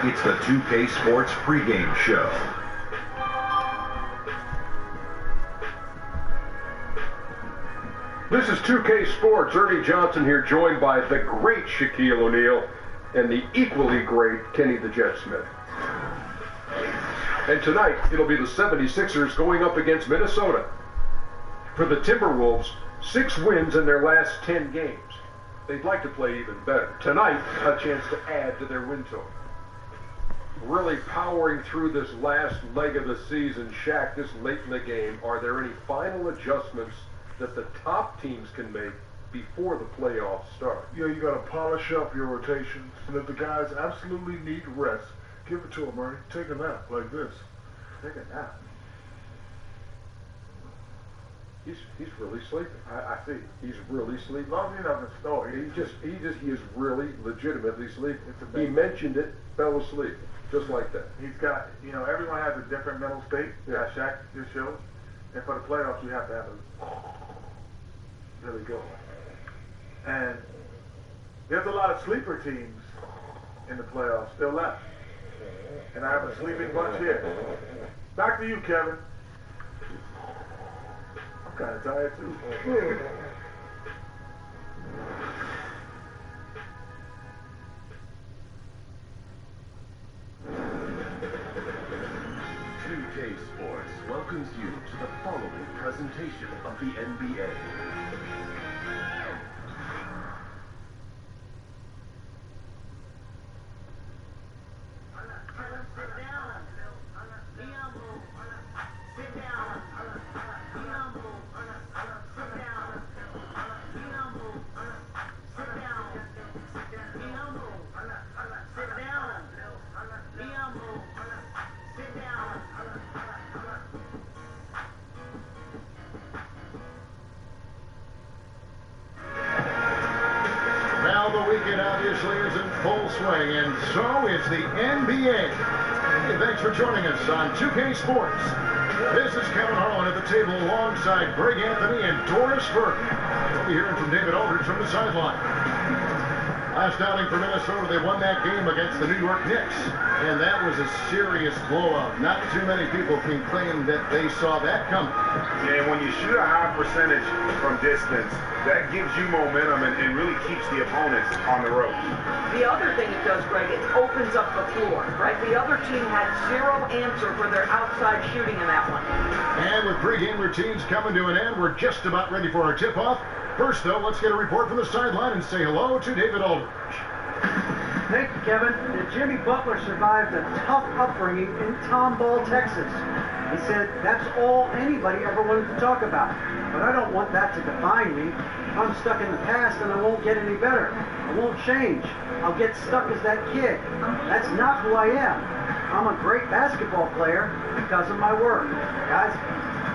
It's the 2K Sports pregame show. This is 2K Sports. Ernie Johnson here, joined by the great Shaquille O'Neal and the equally great Kenny the Jet Smith. And tonight, it'll be the 76ers going up against Minnesota. For the Timberwolves, 6 wins in their last 10 games. They'd like to play even better. Tonight, a chance to add to their win total. Really powering through this last leg of the season, Shaq, this late in the game, are there any final adjustments that the top teams can make before the playoffs start? Yeah, you got to polish up your rotations. And if the guys absolutely need rest, give it to them, Ernie. Take a nap like this. Take a nap. He's really sleeping. I see. He's really sleeping. Long enough to know. He is really legitimately sleeping. He mentioned it, fell asleep, just like that. He's got, everyone has a different mental state. Yeah, Shaq just showed. And for the playoffs, you have to have a really good one. And there's a lot of sleeper teams in the playoffs still left. And I have a sleeping bunch here. Back to you, Kevin. I'm kind of tired, too. 2K Sports welcomes you to the following presentation of the NBA. Is in full swing, and so is the NBA. Hey, thanks for joining us on 2K Sports. This is Kevin Harlan at the table alongside Greg Anthony and Doris Burke. We'll be hearing from David Aldridge from the sideline. Last outing for Minnesota, they won that game against the New York Knicks, and that was a serious blowout. Not too many people can claim that they saw that coming. Yeah, when you shoot a high percentage from distance, that gives you momentum and really keeps the opponents on the ropes. The other thing it does, Greg, it opens up the floor, right? The other team had zero answer for their outside shooting in that one. And with pregame routines coming to an end, we're just about ready for our tip-off. First, though, let's get a report from the sideline and say hello to David Aldridge. Thank you, Kevin. Jimmy Butler survived a tough upbringing in Tomball, Texas. He said that's all anybody ever wanted to talk about. But I don't want that to define me. I'm stuck in the past and I won't get any better. I won't change. I'll get stuck as that kid. That's not who I am. I'm a great basketball player because of my work. Guys?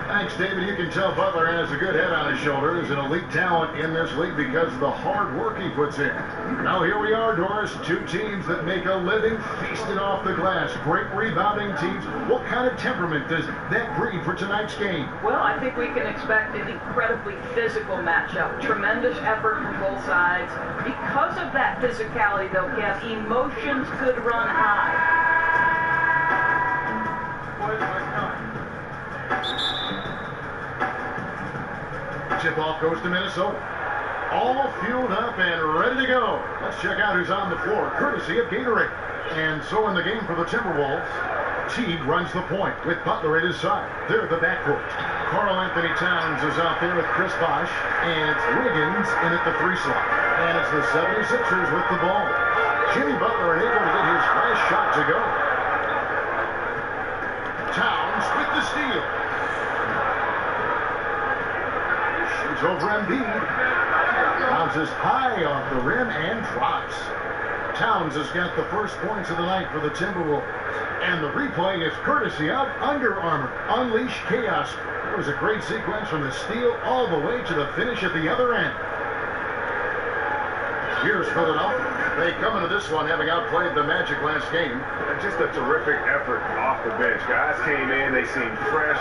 Thanks, David. You can tell Butler has a good head on his shoulders, an elite talent in this league because of the hard work he puts in. Now here we are, Doris, 2 teams that make a living feasting off the glass. Great rebounding teams. What kind of temperament does that breed for tonight's game? Well, I think we can expect an incredibly physical matchup. Tremendous effort from both sides. Because of that physicality, though, Kev, emotions could run high. Tip-off goes to Minnesota. All fueled up and ready to go. Let's check out who's on the floor, courtesy of Gatorade. And so in the game for the Timberwolves, Teague runs the point with Butler at his side. They're the backcourt. Karl Anthony Towns is out there with Chris Bosh, and it's Wiggins in at the 3 slot. And it's the 76ers with the ball. Jimmy Butler unable to get his last shot to go. Towns with the steal. Over Embiid. Bounces high off the rim and drops. Towns has got the first points of the night for the Timberwolves. And the replay is courtesy of Under Armour. Unleash chaos. It was a great sequence from the steal all the way to the finish at the other end. Here's Philadelphia. They come into this one having outplayed the Magic last game. Just a terrific effort off the bench. Guys came in, they seemed fresh,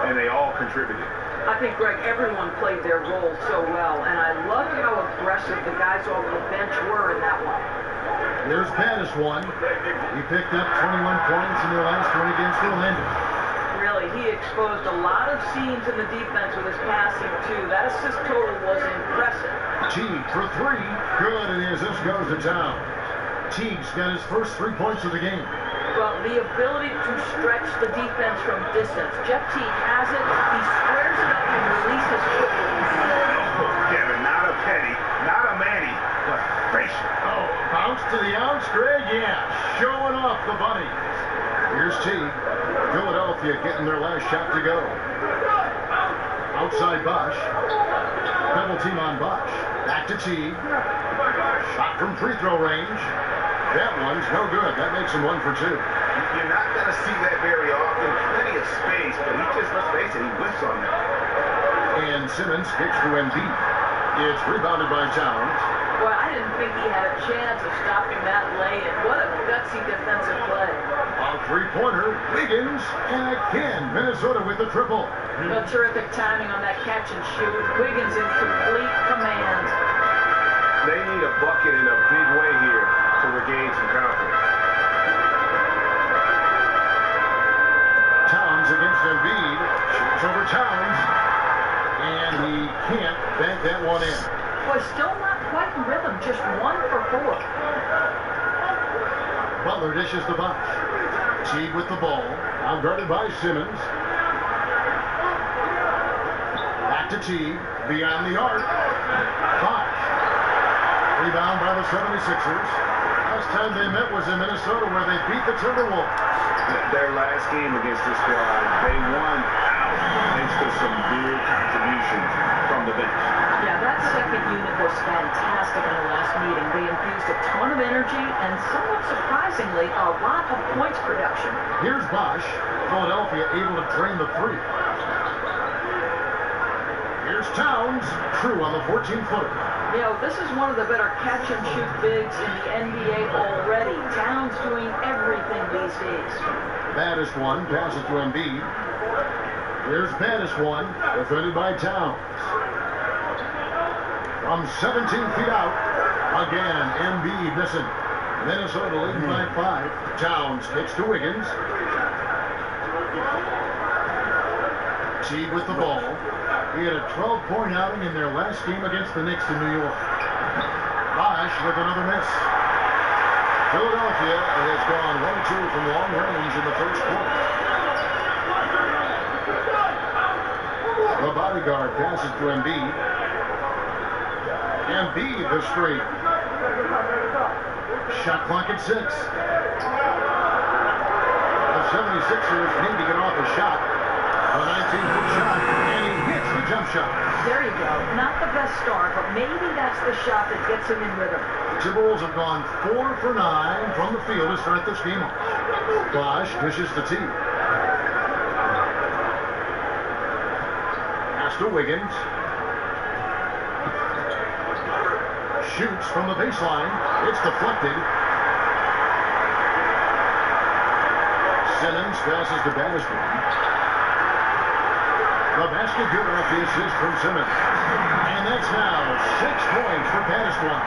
and they all contributed. I think, Greg, everyone played their role so well, and I loved how aggressive the guys off the bench were in that one. Here's baddest one. He picked up 21 points in their last one against Orlando. Really, he exposed a lot of seams in the defense with his passing, too. That assist total was impressive. Teague for three. Good, and the assist goes to Towns. Teague's got his first 3 points of the game. Well, the ability to stretch the defense from distance. Jeff Teague has it. He squares it up and releases quickly. Oh, Kevin, not a penny, not a Manny, but facial. Oh, bounce to the outs, Greg. Yeah, showing off the bunny. Here's Teague. Philadelphia getting their last shot to go. Outside Bosch. Double team on Bosch. Back to Teague. Shot from free throw range. That one's no good. That makes him 1 for 2. You're not going to see that very often. Plenty of space, but he just, let's face it, he whiffs on that. And Simmons kicks to Embiid. It's rebounded by Towns. Boy, I didn't think he had a chance of stopping that lay-in. What a gutsy defensive play. A three-pointer. Wiggins. And again, Minnesota with the triple. A terrific timing on that catch and shoot. Wiggins in complete command. They need a bucket in a big way here to regain some confidence. Towns against Embiid. Shoots over Towns. And he can't bank that one in. Boy, still not quite in rhythm. Just 1 for 4. Butler dishes the box. Teague with the ball. Now guarded by Simmons. Back to Teague. Beyond the arc. Bosch. Rebound by the 76ers. Last time they met was in Minnesota where they beat the Timberwolves. Their last game against this squad, they won out thanks to some big contributions from the bench. Yeah, that second unit was fantastic in the last meeting. They infused a ton of energy and, somewhat surprisingly, a lot of points production. Here's Bosch. Philadelphia able to drain the three. Here's Towns. True on the 14-footer. You know, this is one of the better catch-and-shoot bigs in the NBA already. Towns doing everything these days. Baddest one. Passes to Embiid. Here's baddest one. Defended by Towns. From 17 feet out. Again, Embiid missing. Minnesota leading by 5. Towns kicks to Wiggins. Teague with the ball. He had a 12-point outing in their last game against the Knicks in New York. Bosch with another miss. Philadelphia has gone 1-2 from long range in the first quarter. The bodyguard passes to Embiid. Embiid the streak. Shot clock at 6. The 76ers need to get off a shot. A 19-foot shot, and he hits the jump shot. There you go. Not the best start, but maybe that's the shot that gets him in rhythm. The Timberwolves have gone 4 for 9 from the field to start this game off. Bosch dishes to Teague. Pass to Wiggins. Shoots from the baseline. It's deflected. Simmons passes to Battiston. The basket good off the assist from Simmons. And that's now 6 points for Battiston.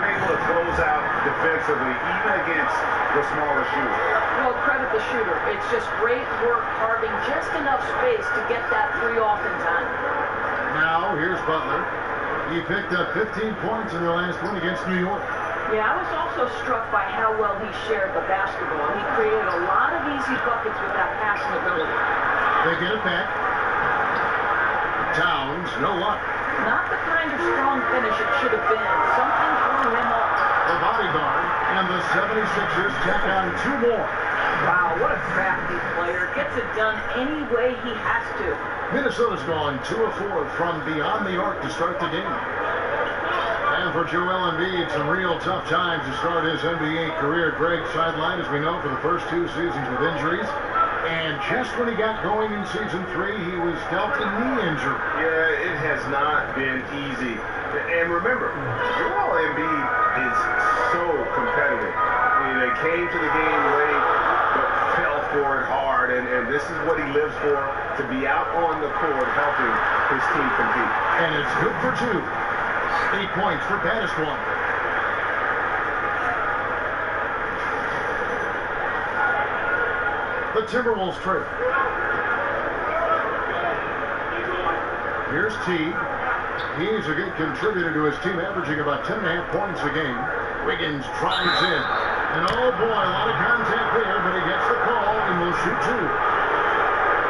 Unable to close out defensively, even against the smaller shooter. Well, credit the shooter. It's just great work carving just enough space to get that 3 off in time. Now, here's Butler. He picked up 15 points in their last one against New York. Yeah, I was also struck by how well he shared the basketball. He created a lot of easy buckets with that passing ability. They get it back. Towns, no luck. Not the kind of strong finish it should have been. Something threw him off. The bodyguard and the 76ers tack on 2 more. Wow, what a crafty player. Gets it done any way he has to. Minnesota's gone 2 of 4 from beyond the arc to start the game. And for Joel Embiid, some real tough times to start his NBA career. Greg sidelined, as we know, for the first 2 seasons with injuries. And just when he got going in season 3, he was dealt a knee injury. Yeah, it has not been easy. And remember, Joel Embiid is so competitive. They came to the game late, but fell for it hard. And this is what he lives for, to be out on the court helping his team compete. And it's good for 2. 8 points for Battiston. The Timberwolves trail. Here's Teague. He's a good contributor to his team, averaging about 10.5 points a game. Wiggins drives in. And oh boy, a lot of contact there, but he gets the call and will shoot two.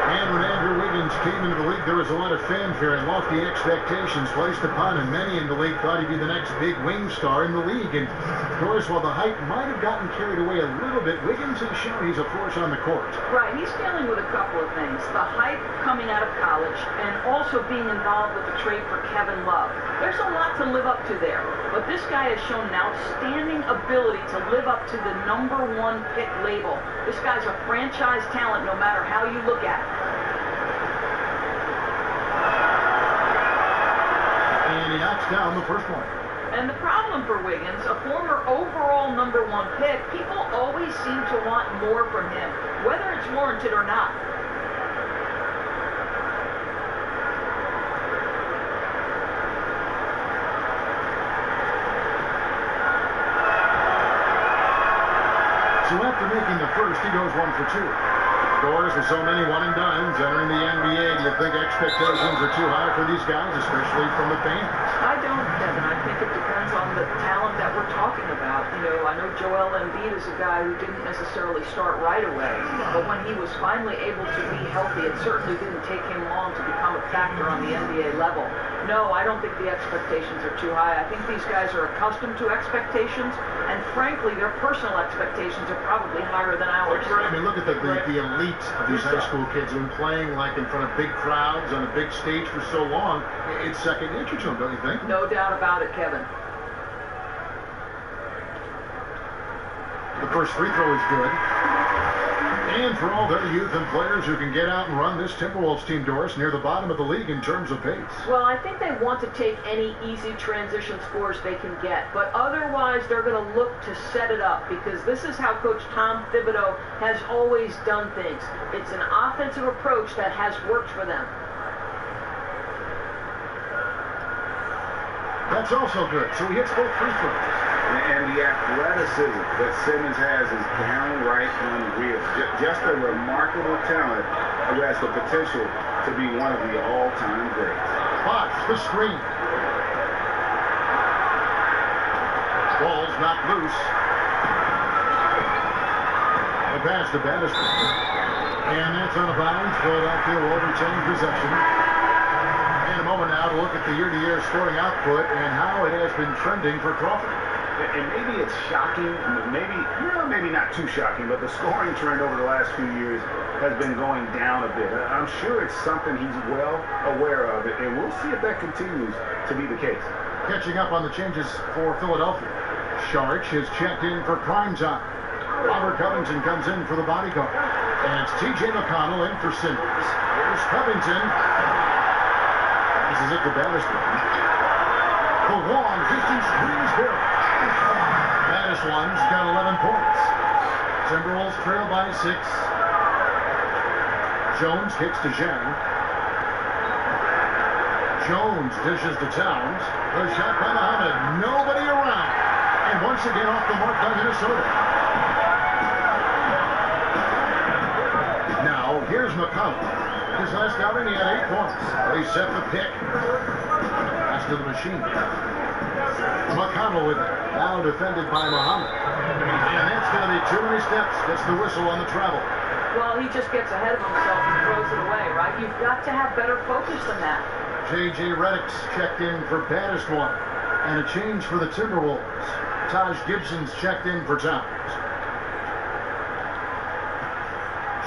And when Andrew Wiggins came into the league, there was a lot of fanfare and lofty expectations placed upon him. Many in the league thought he'd be the next big wing star in the league. And of course, while the hype might have gotten carried away a little bit, Wiggins has shown he's a force on the court. Right, he's dealing with a couple of things. The hype coming out of college and also being involved with the trade for Kevin Love. There's a lot to live up to there. But this guy has shown an outstanding ability to live up to the #1 pick label. This guy's a franchise talent no matter how you look at it. And he knocks down the first one. And the problem for Wiggins, a former overall #1 pick, people always seem to want more from him, whether it's warranted or not. So after making the first, he goes 1 for 2. Of course, with so many one-and-dones entering the NBA, do you think expectations are too high for these guys, especially from the fans? I don't, Kevin. I think it depends on the talent that we're talking about. You know, I know Joel Embiid is a guy who didn't necessarily start right away, but when he was finally able to be healthy, it certainly didn't take him long to become a factor on the NBA level. No, I don't think the expectations are too high. I think these guys are accustomed to expectations, and frankly, their personal expectations are probably higher than ours. I mean, look at the elite of these high school kids who have been playing like in front of big crowds on a big stage for so long. It's second nature to them, don't you think? No doubt about it, Kevin. The first free throw is good. And for all their youth and players who can get out and run, this Timberwolves team, Doris, near the bottom of the league in terms of pace. Well, I think they want to take any easy transition scores they can get, but otherwise they're going to look to set it up because this is how Coach Tom Thibodeau has always done things. It's an offensive approach that has worked for them. That's also good. So he hits both free throws. And the athleticism that Simmons has is downright unreal. Just a remarkable talent who has the potential to be one of the all-time greats. Watch the screen. Ball's not loose. The pass to Battister. And that's on a bounce. Philadelphia will retain possession. And a moment now to look at the year-to-year scoring output and how it has been trending for Crawford. And maybe it's shocking, maybe not too shocking, but the scoring trend over the last few years has been going down a bit. I'm sure it's something he's well aware of, and we'll see if that continues to be the case. Catching up on the changes for Philadelphia. Sharch is checked in for prime time. Robert Covington comes in for the bodyguard. And it's T.J. McConnell in for Simmons. Here's Covington. This is it to Battister. The long distance squeeze here. Battis one's got 11 points. Timberwolves trail by 6. Jones kicks to Zhang. Jones dishes to Towns. The shot by Muhammad. Nobody around. And once again off the mark by Minnesota. Now here's McConnell. His last outing he had 8 points. They set the pick. Pass to the machine. McConnell with it. Now defended by Muhammad. And that's going to be too many steps. Gets the whistle on the travel. Well, he just gets ahead of himself and throws it away, right? You've got to have better focus than that. J.J. Redick's checked in for Battis one. And a change for the Timberwolves. Taj Gibson's checked in for Towns.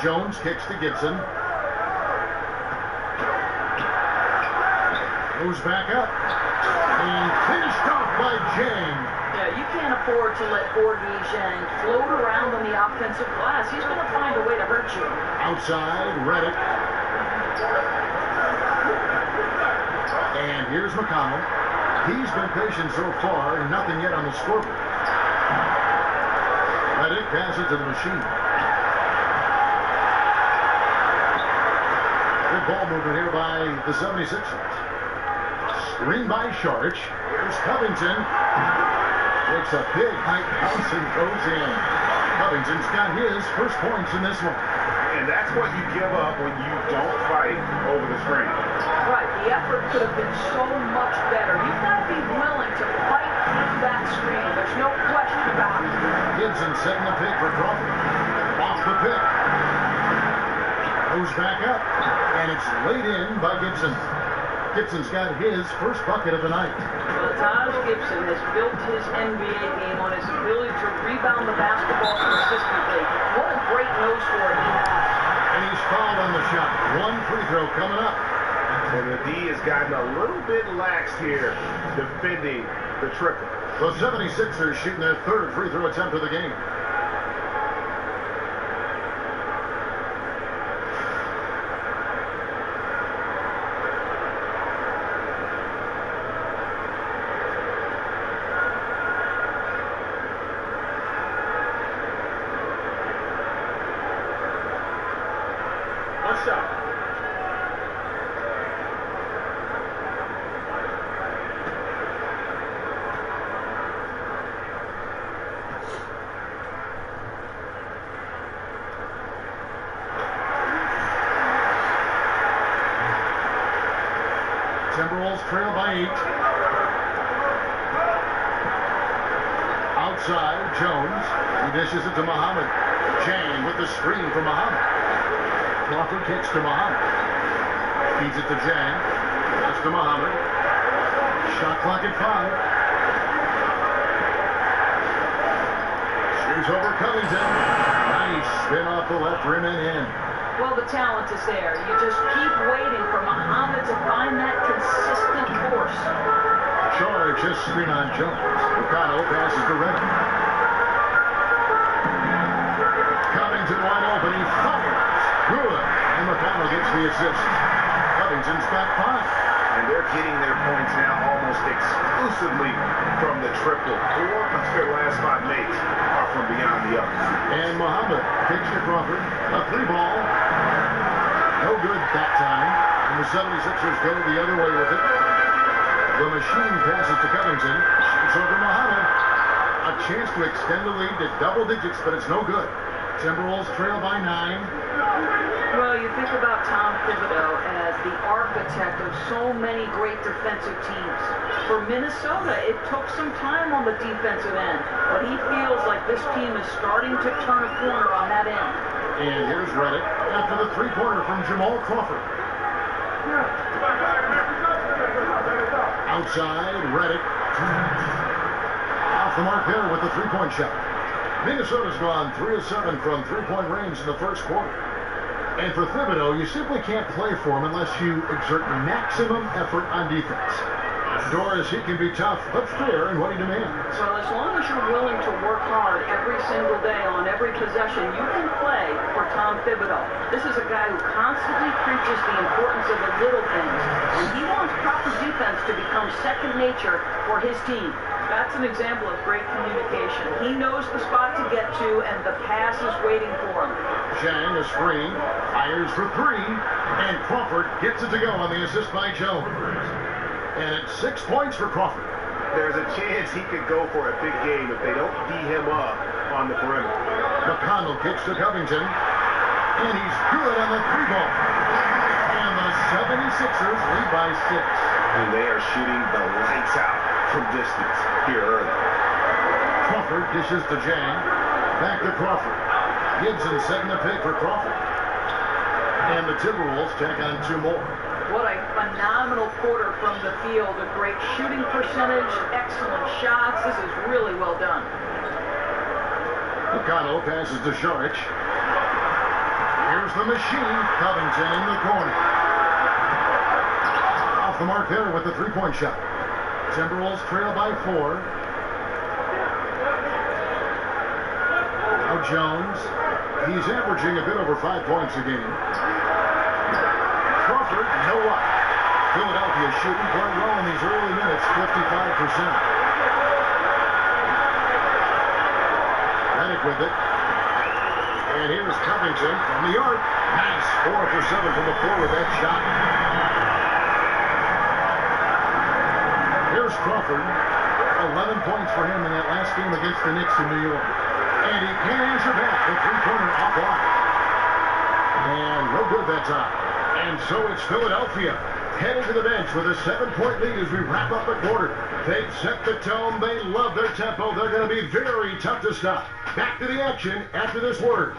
Jones kicks to Gibson. Moves back up. And finished off by Zhang. Yeah, you can't afford to let Gorgie Zhang float around on the offensive glass. He's going to find a way to hurt you. Outside, Redick. And here's McConnell. He's been patient so far, and nothing yet on the scoreboard. Redick passes to the machine. Good ball movement here by the 76ers. Screen by Sharch. Here's Covington. Takes a big height bounce and goes in. Covington's got his first points in this one. And that's what you give up when you don't fight over the screen. Right, the effort could have been so much better. You've got to be willing to fight through that screen. There's no question about it. Gibson setting the pick for Crawford. Off the pick. Goes back up. And it's laid in by Gibson. Gibson's got his first bucket of the night. Well, Taj Gibson has built his NBA game on his ability to rebound the basketball consistently. What a great nose for it he has. And he's fouled on the shot. One free throw coming up. And the D has gotten a little bit lax here defending the triple. The 76ers shooting their third free throw attempt of the game. Timberwolves trail by 8. Outside, Jones. He dishes it to Muhammad. Jang with the screen for Muhammad. Crawford kicks to Muhammad. Feeds it to Jang. Pass to Muhammad. Shot clock at 5. Shoots over Covington. Nice spin off the left rim and in. Well, the talent is there. You just keep waiting for Muhammad to find that consistent force. George just screen on Jones. Ricardo passes to Reddick. Covington wide open. He fires. Good. And McConnell gets the assist. Covington's got 5. And they're getting their points now almost exclusively from the triple. 4 of their last 5 makes are from beyond the arc. And Muhammad kicks to Crawford. A 3-ball. No good that time. And the 76ers go the other way with it. The machine passes to Covington. Shoots over Muhammad. A chance to extend the lead to double digits, but it's no good. Timberwolves trail by 9. Well, you think about Tom Thibodeau as the architect of so many great defensive teams. For Minnesota, it took some time on the defensive end, but he feels like this team is starting to turn a corner on that end. And here's Reddick after the 3-pointer from Jamal Crawford. Outside, Reddick. Off the mark there with the 3-point shot. Minnesota's gone 3 of 7 from 3-point range in the first quarter. And for Thibodeau, you simply can't play for him unless you exert maximum effort on defense. Doris, he can be tough, but fair in what he demands. Well, as long as you're willing to work hard every single day on every possession, you can play for Tom Thibodeau. This is a guy who constantly preaches the importance of the little things, and he wants proper defense to become second nature for his team. That's an example of great communication. He knows the spot to get to, and the pass is waiting for him. Jang, a screen, fires for 3, and Crawford gets it to go on the assist by Jones. And it's 6 points for Crawford. There's a chance he could go for a big game if they don't D him up on the perimeter. McConnell kicks to Covington, and he's good on the 3-ball. And the 76ers lead by 6. And they are shooting the lights out from distance here early. Crawford dishes to Jang. Back to Crawford. Gibson setting the pick for Crawford. And the Timberwolves tack on 2 more. What a phenomenal quarter from the field. A great shooting percentage, excellent shots. This is really well done. McConnell passes to Saric. Here's the machine. Covington in the corner. Off the mark there with the 3-point shot. Timberwolves trail by 4. Now Jones. He's averaging a bit over 5 points a game. Crawford, no luck. Philadelphia shooting quite well in these early minutes, 55%. Reddick with it. And here's Covington from the arc. Nice, 4 for 7 from the floor with that shot. Here's Crawford. 11 points for him in that last game against the Knicks in New York. And he can't answer back. The 3-pointer offline. time. And so it's Philadelphia heading to the bench with a 7-point lead as we wrap up the quarter. They've set the tone. They love their tempo. They're going to be very tough to stop. Back to the action after this word.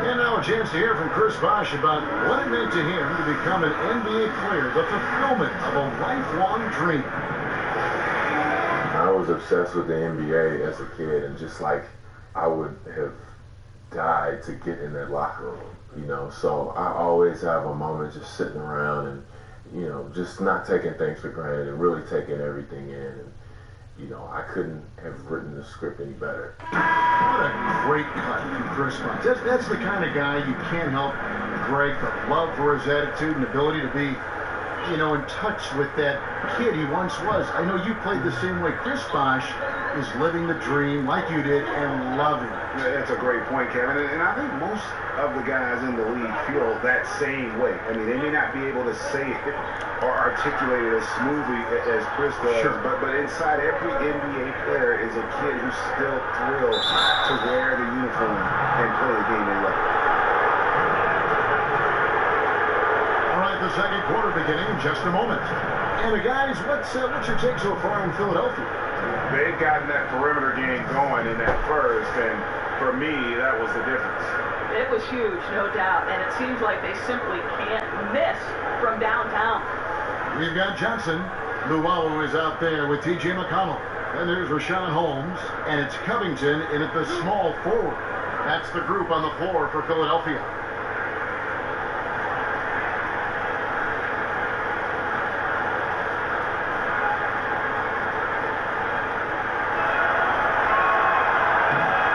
And now a chance to hear from Chris Bosh about what it meant to him to become an NBA player, the fulfillment of a lifelong dream. I was obsessed with the NBA as a kid, and just like I would have died to get in that locker room, you know. So I always have a moment just sitting around and, you know, just not taking things for granted and really taking everything in. And, you know, I couldn't have written the script any better. What a great cut from Chris Bosh. That's the kind of guy you can't help, Greg, but love for his attitude and ability to be, you know, in touch with that kid he once was. I know you played the same way. Chris Bosh is living the dream like you did and loving it. Yeah, that's a great point, Kevin. And I think most of the guys in the league feel that same way. I mean, they may not be able to say it or articulate it as smoothly as Chris does, sure. but inside every NBA player is a kid who's still thrilled to wear the uniform and play the game they love. All right, the second quarter beginning in just a moment. And guys, what's your take so far in Philadelphia? They've gotten that perimeter game going in that first, and for me, that was the difference. It was huge, no doubt, and it seems like they simply can't miss from downtown. We've got Johnson. Luau is out there with T.J. McConnell. And there's Rashawn Holmes, and it's Covington in at the small forward. That's the group on the floor for Philadelphia.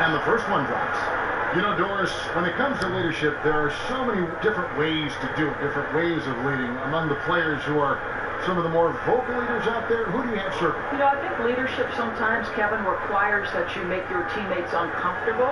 And the first one drops. You know, Doris, when it comes to leadership, there are so many different ways to do it, different ways of leading among the players who are some of the more vocal leaders out there. Who do you have circled? You know, I think leadership sometimes, Kevin, requires that you make your teammates uncomfortable,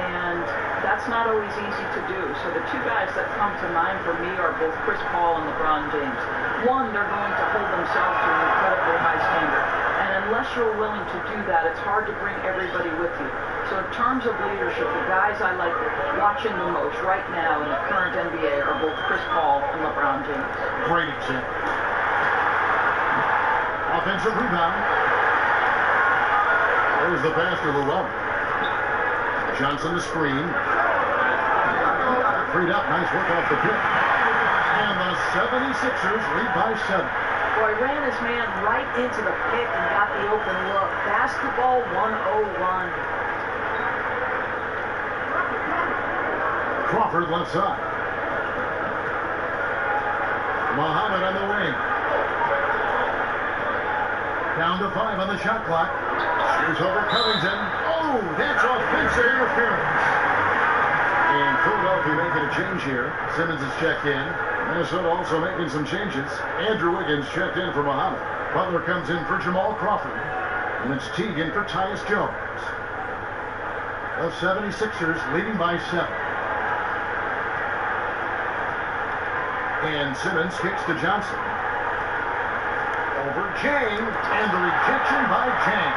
and that's not always easy to do. So the two guys that come to mind for me are both Chris Paul and LeBron James. One, they're going to hold themselves to an incredibly high standard. And unless you're willing to do that, it's hard to bring everybody with you. So in terms of leadership, the guys I like watching the most right now in the current NBA are both Chris Paul and LeBron James. Great example. Offensive rebound. There's the pass to Luau. Johnson the screen. Freed up. Nice work off the pick. And the 76ers lead by 7. Boy, ran his man right into the pick and got the open look. Basketball 101. Crawford left side. Muhammad on the wing. Down to 5 on the shot clock. Shoots over Covington. Oh, that's offensive interference. And Philadelphia making a change here. Simmons is checked in. Minnesota also making some changes. Andrew Wiggins checked in for Muhammad. Butler comes in for Jamal Crawford. And it's Teagan for Tyus Jones. The 76ers leading by 7. And Simmons kicks to Johnson. Over Jang, and the rejection by Jang.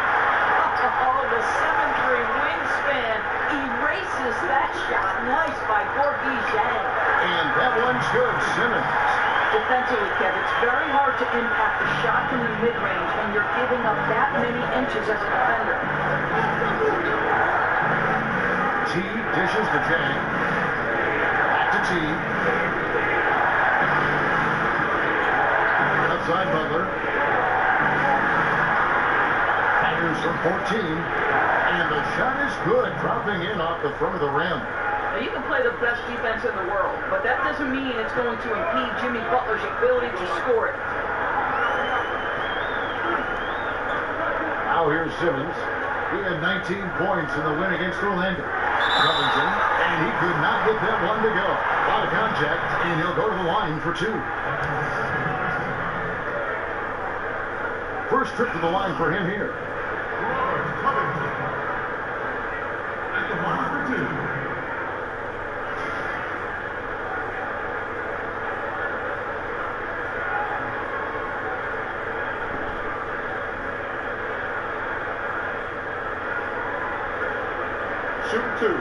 Oh, the 7'3" wingspan erases that shot. Nice by Gorgie Jang. And that one's good, Simmons. Defensively, Kev, it's very hard to impact the shot from the mid-range when you're giving up that many inches as a defender. T dishes to Jang. Back to T. Outside Butler. Fires from 14. And the shot is good, dropping in off the front of the rim. Now, you can play the best defense in the world, but that doesn't mean it's going to impede Jimmy Butler's ability to score it. Now here's Simmons. He had 19 points in the win against Orlando. Covington, and he could not get that one to go. A lot of contact, and he'll go to the line for 2. First trip to the line for him here. shooting two.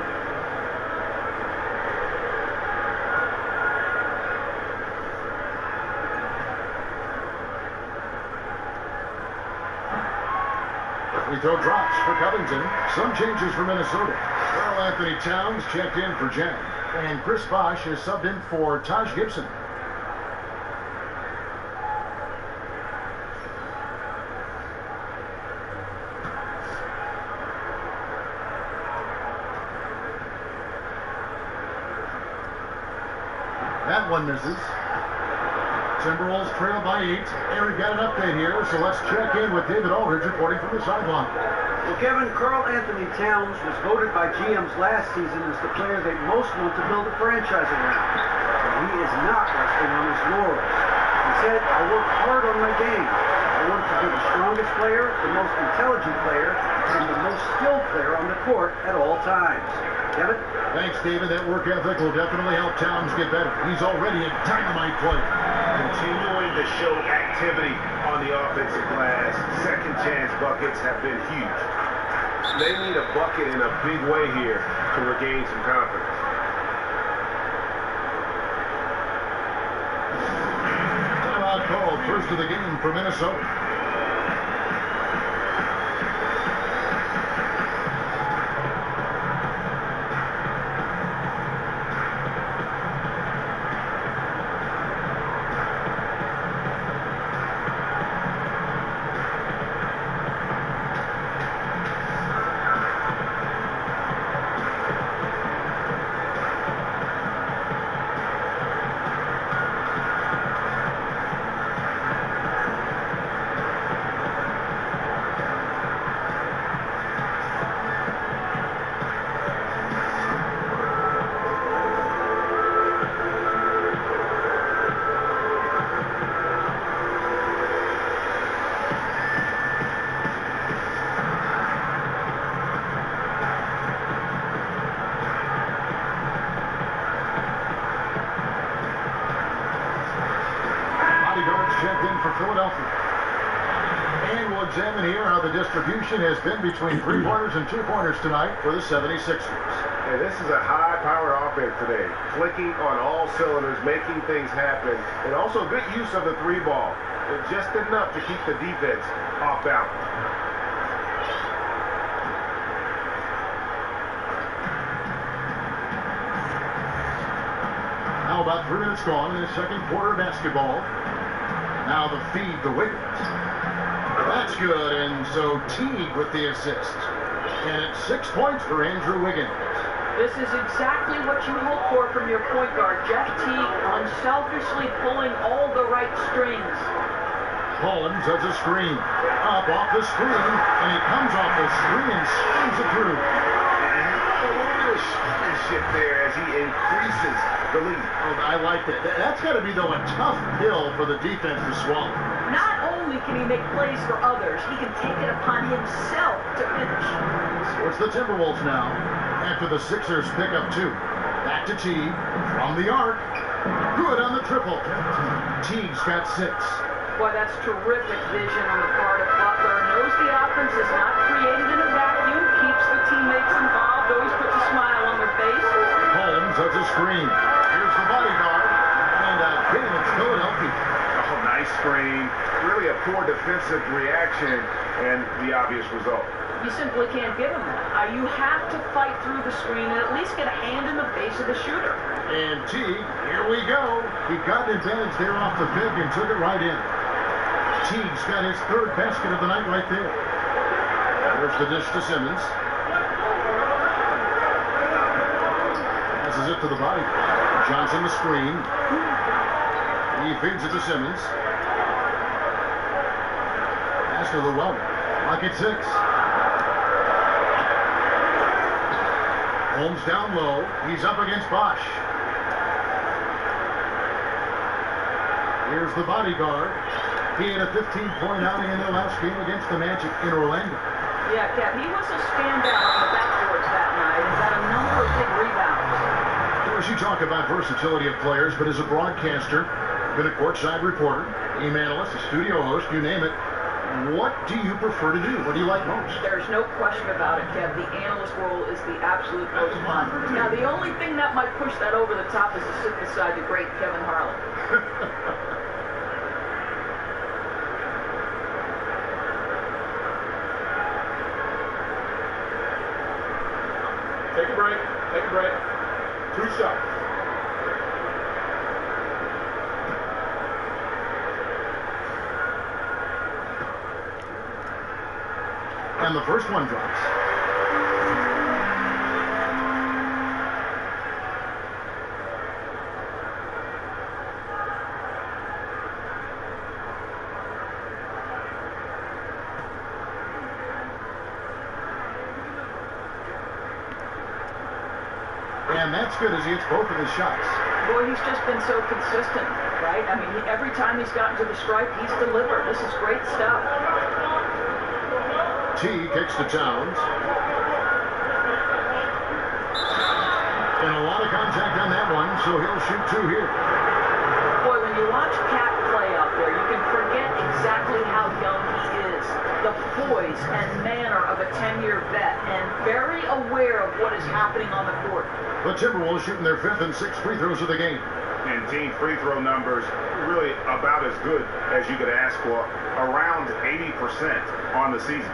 Free throw drops for Covington. Some changes for Minnesota. Carl Anthony Towns checked in for Jen. And Chris Bosh is subbed in for Taj Gibson. That one misses. Timberwolves trail by 8. Eric got an update here, so let's check in with David Aldridge reporting from the sideline. Well, Kevin, Carl Anthony Towns was voted by GMs last season as the player they most want to build a franchise around. But he is not resting on his laurels. He said, I work hard on my game. I want to be the strongest player, the most intelligent player, and the most skilled player on the court at all times. Kevin? Thanks, David. That work ethic will definitely help Towns get better. He's already a dynamite player. Continuing to show activity on the offensive glass. Second chance buckets have been huge. They need a bucket in a big way here to regain some confidence. Timeout called. First of the game for Minnesota. Philadelphia. And we'll examine here how the distribution has been between three-pointers and two-pointers tonight for the 76ers. And this is a high-powered offense today, clicking on all cylinders, making things happen, and also good use of the three ball. Just enough to keep the defense off balance. Now about 3 minutes gone in the second quarter of basketball. Now the feed to Wiggins. That's good, and so Teague with the assist. And it's 6 points for Andrew Wiggins. This is exactly what you hope for from your point guard, Jeff Teague, unselfishly pulling all the right strings. Holmes has a screen. Up off the screen, and he comes off the screen and spins it through. A little bit of showmanship there as he increases the lead. Oh, I like that. That's got to be, though, a tough pill for the defense to swallow. Not only can he make plays for others, he can take it upon himself to finish. So it's the Timberwolves now, after the Sixers pick up 2. Back to Teague, from the arc. Good on the triple. Teague's got 6. Boy, that's terrific vision on the part of Butler. Knows the offense is not created in a vacuum, keeps the teammates involved, always puts a smile on their face. Holmes has a screen. Here's the bodyguard, and again it's Philadelphia. Oh, nice screen. Really a poor defensive reaction, and the obvious result. You simply can't give him that. You have to fight through the screen and at least get a hand in the face of the shooter. And Teague, here we go. He got an advantage there off the pick and took it right in. Teague's got his 3rd basket of the night right there. There's the dish to Simmons. Passes it to the body. Johnson the screen. He feeds it to Simmons. Pass to Llewellyn. Lock at 6. Holmes down low. He's up against Bosh. Here's the bodyguard. He had a 15-point outing in their last game against the Magic in Orlando. Yeah, Kev, he was a standout on the backboards that night and got a number of big rebounds. Of course, you talk about versatility of players, but as a broadcaster, been a courtside reporter, game analyst, a studio host, you name it. what do you prefer to do? What do you like most? There's no question about it, Kev. The analyst role is the absolute most fun. Now, the only thing that might push that over the top is to sit beside the great Kevin Harlan. Take a break. Take a break. 2 shots. And the first one drops. And that's good as he hits both of his shots. Boy, he's just been so consistent, right? I mean, every time he's gotten to the stripe, he's delivered. This is great stuff. T kicks to Towns. And a lot of contact on that one, so he'll shoot 2 here. Boy, when you watch Cat play out there, you can forget exactly how young he is. The poise and manner of a 10-year vet, and very aware of what is happening on the court. The Timberwolves shooting their 5th and 6th free throws of the game. And team free throw numbers really about as good as you could ask for, around 80% on the season.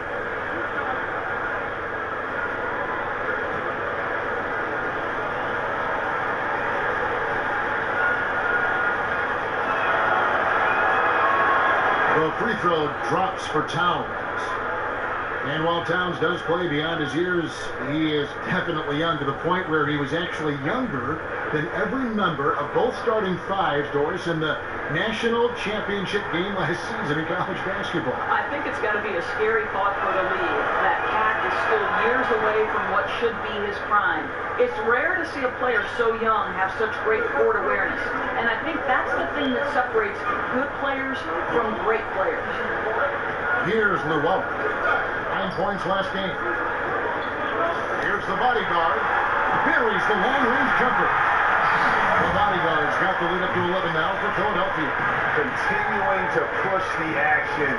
The free throw drops for Towns. And while Towns does play beyond his years, he is definitely young to the point where he was actually younger than every member of both starting fives, Doris, in the national championship game last season in college basketball. I think it's got to be a scary thought for the league that Cat is still years away from what should be his prime. It's rare to see a player so young have such great court awareness. And I think that's the thing that separates good players from great players. Here's Llewellyn. 9 points last game. Here's the bodyguard. Buries the long-range jumper. The bodyguard's got the lead up to 11 now for Philadelphia. Continuing to push the action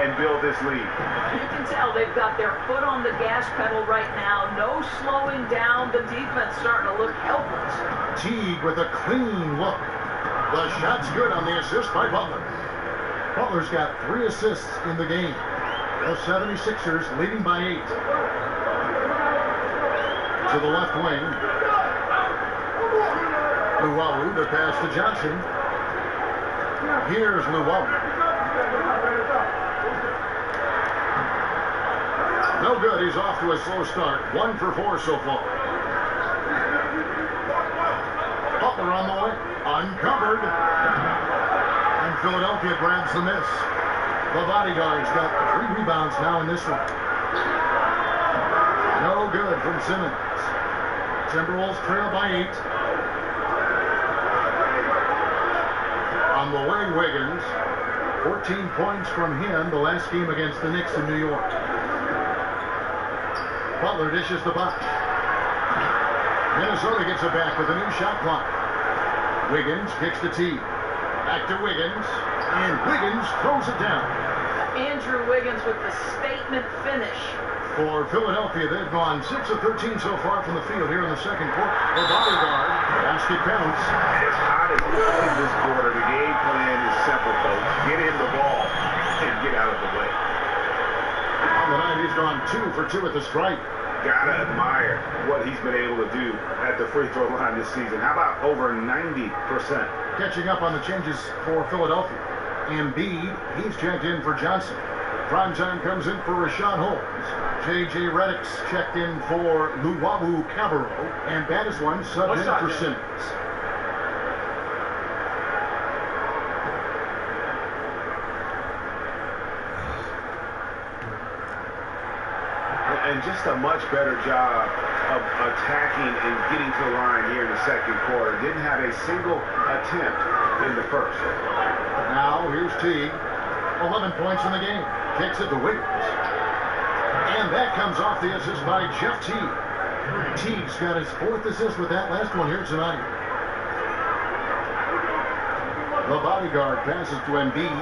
and build this lead. You can tell they've got their foot on the gas pedal right now. No slowing down. The defense starting to look helpless. Teague with a clean look. The shot's good on the assist by Butler. Butler's got 3 assists in the game. The 76ers leading by 8. To the left wing. Llewellyn, the pass to Johnson. Here's Llewellyn. No good. He's off to a slow start. 1 for 4 so far. Butler on the way. Uncovered. And Philadelphia grabs the miss. The bodyguard's got 3 rebounds now in this one. No good from Simmons. Timberwolves trail by 8. On the way, Wiggins. 14 points from him the last game against the Knicks in New York. Butler dishes the box. Minnesota gets it back with a new shot clock. Wiggins kicks the tee. Back to Wiggins. And Wiggins throws it down. Andrew Wiggins with the statement finish. For Philadelphia, they've gone 6 of 13 so far from the field here in the second quarter. The bodyguard, basket counts. As hot as in this quarter, the game plan is simple, folks. Get him the ball and get out of the way. On the night, he's gone 2 for 2 at the stripe. Gotta admire what he's been able to do at the free throw line this season. How about over 90%? Catching up on the changes for Philadelphia. Embiid, he's checked in for Johnson. Primetime comes in for Rashawn Holmes. J.J. Redick's checked in for Luwawu Cabarro. And Battiswan subbed in for Simmons. And just a much better job of attacking and getting to the line here in the second quarter. Didn't have a single attempt in the first. Now, here's Teague. 11 points in the game. Kicks it to Wiggins. And that comes off the assist by Jeff Teague. Teague's got his 4th assist with that last one here tonight. The bodyguard passes to Embiid.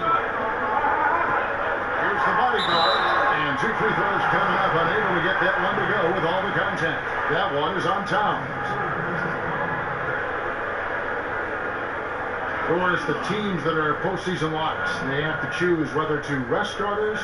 Here's the bodyguard. contact. That one is on Towns. Of course, the teams that are postseason locks, they have to choose whether to rest starters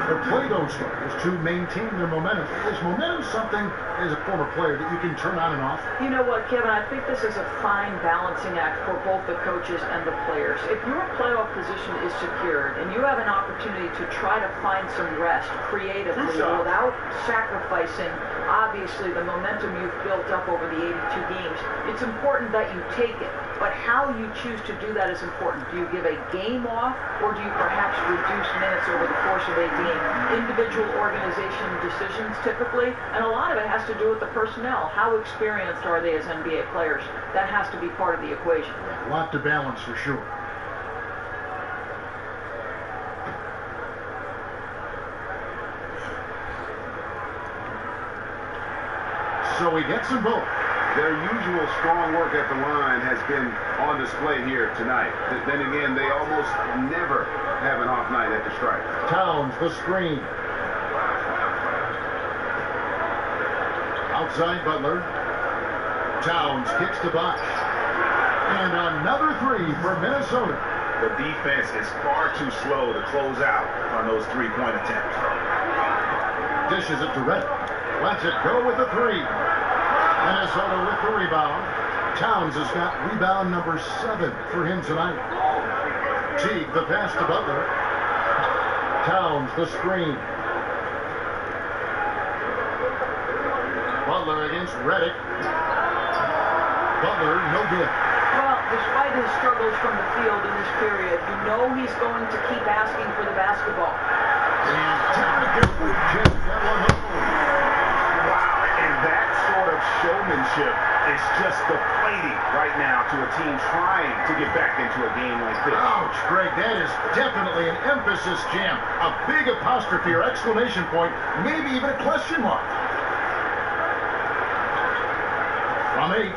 or play those starters to maintain their momentum. Is momentum something, as a former player, that you can turn on and off? You know what, Kevin? I think this is a fine balancing act for both the coaches and the players. If your playoff position is secured and you have an opportunity to try to find some rest creatively without sacrificing, obviously, the momentum you've built up over the 82 games, it's important that you take it. But how you choose to do that is important. Do you give a game off, or do you perhaps reduce minutes over the course of a game? Individual organization decisions, typically, and a lot of it has to do with the personnel. How experienced are they as NBA players? That has to be part of the equation. A lot to balance, for sure. So he gets them both. Their usual strong work at the line has been on display here tonight. Then again, they almost never have an off night at the stripe. Towns, the screen. Outside Butler. Towns kicks to Bosch. And another three for Minnesota. The defense is far too slow to close out on those three-point attempts. Dishes it to Reddick. Lets it go with the three. Minnesota with the rebound. Towns has got rebound number 7 for him tonight. Teague, the pass to Butler. Towns, the screen. Butler against Reddick. Butler, no good. Well, despite his struggles from the field in this period, you know he's going to keep asking for the basketball. And Timberwolves get that one home. That sort of showmanship is just deflating right now to a team trying to get back into a game like this. Ouch, Greg, that is definitely an emphasis jam. A big apostrophe or exclamation point, maybe even a question mark. From 8,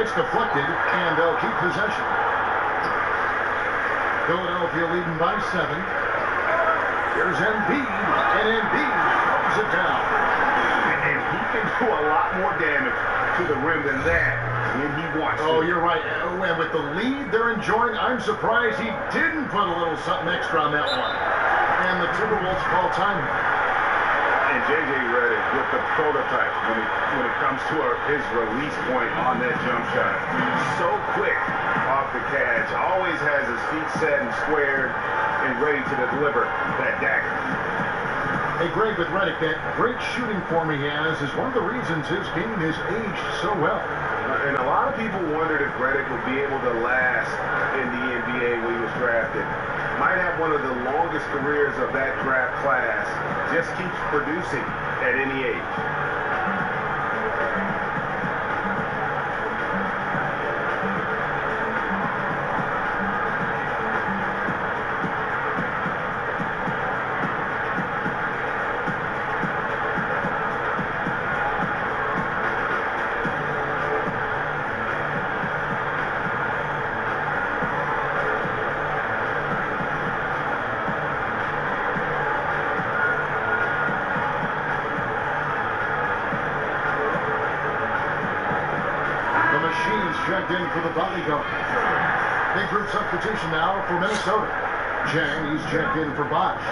it's deflected, and they'll keep possession. Philadelphia leading by 7. Here's Embiid, and Embiid throws it down. And he can do a lot more damage to the rim than that when he wants to. Oh, you're right. And with the lead they're enjoying, I'm surprised he didn't put a little something extra on that one. And the Timberwolves call timeout. And J.J. Redick with the prototype when it comes to his release point on that jump shot. So quick off the catch. Always has his feet set and squared and ready to deliver that dagger. Hey, Greg, with Redick, that great shooting form he has is one of the reasons his game has aged so well. And a lot of people wondered if Redick would be able to last in the NBA when he was drafted. Might have one of the longest careers of that draft class. Just keeps producing at any age. Checked in for the bodyguard. Big group substitution now for Minnesota. Chang, he's checked in for Bosch.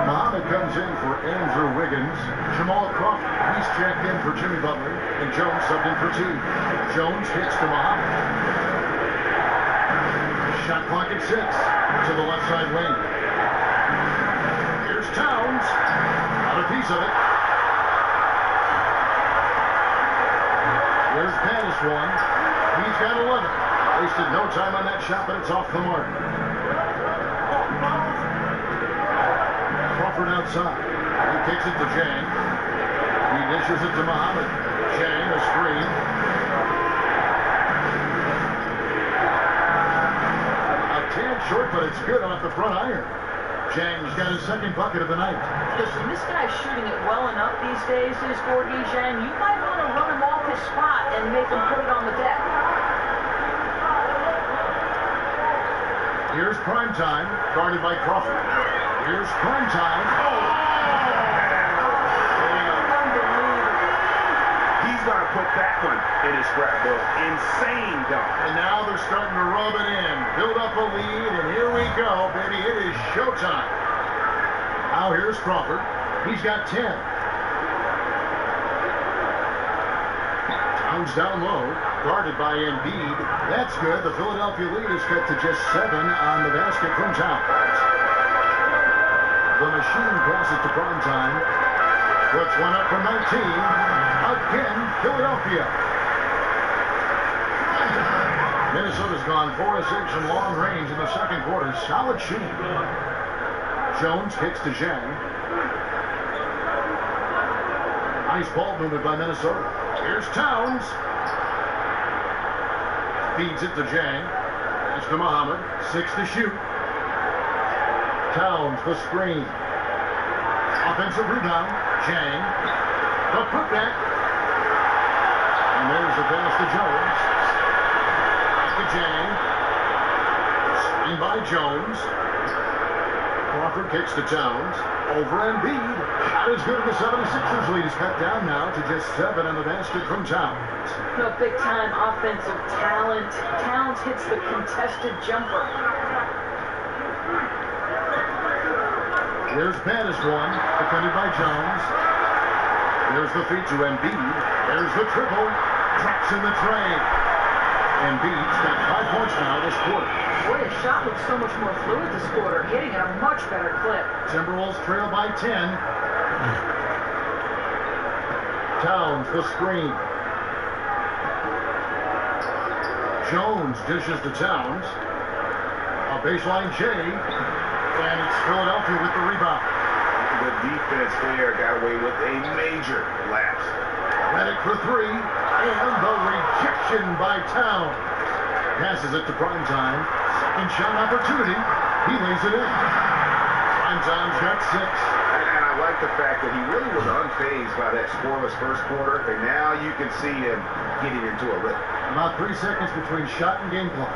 Muhammad comes in for Andrew Wiggins. Jamal Crawford, he's checked in for Jimmy Butler. And Jones subbed in for T. Jones hits to Muhammad. Shot clock at 6 to the left side wing. Here's Towns. Got a piece of it. Here's Pattis one. He's got 11. Wasted no time on that shot, but it's off the mark. Crawford outside. He kicks it to Chang. He dishes it to Muhammad. Chang, a screen. A tad short, but it's good off the front iron. Chang's got his second bucket of the night. Listen, this guy's shooting it well enough these days, is Gorgie Zhang. You might want to run him off his spot and make him put it on the deck. Here's prime time, guarded by Crawford. Here's prime time. He go, baby. It is showtime. Now here's Crawford. He's got 10. Towns down low, guarded by Embiid. That's good. The Philadelphia lead is cut to just 7 on the basket from Towns. The machine passes to Primetime. Puts one up from 19. Again, Philadelphia. Minnesota's gone 4 of 6 from long range in the second quarter. Solid shooting. Jones kicks to Zhang. Nice ball movement by Minnesota. Here's Towns. Feeds it to Zhang. It's to Muhammad. 6 to shoot. Towns, the screen. Offensive rebound. Zhang. The putback. And there's the pass to Jones. Back to Zhang. Screen by Jones. Crawford kicks to Towns. Over Embiid. Shot is good. The 76ers lead is cut down now to just 7 on the basket from Towns. No big-time offensive talent. Towns hits the contested jumper. Here's Pettis one, defended by Jones. There's the feed to Embiid. There's the triple. Drops in the tray. Embiid's got 5 points now this quarter. Boy, his shot looks so much more fluid this quarter, hitting at a much better clip. Timberwolves trail by 10. Towns, the screen. Jones dishes to Towns. A baseline J. And it's Philadelphia with the rebound. The defense there got away with a major lapse. Redick for 3. And the rejection by Towns. Passes it to Primetime. Second shot opportunity. He lays it in. Primetime's got 6. And I like the fact that he really was unfazed by that scoreless first quarter. And now you can see him getting into a rhythm. About 3 seconds between shot and game clock.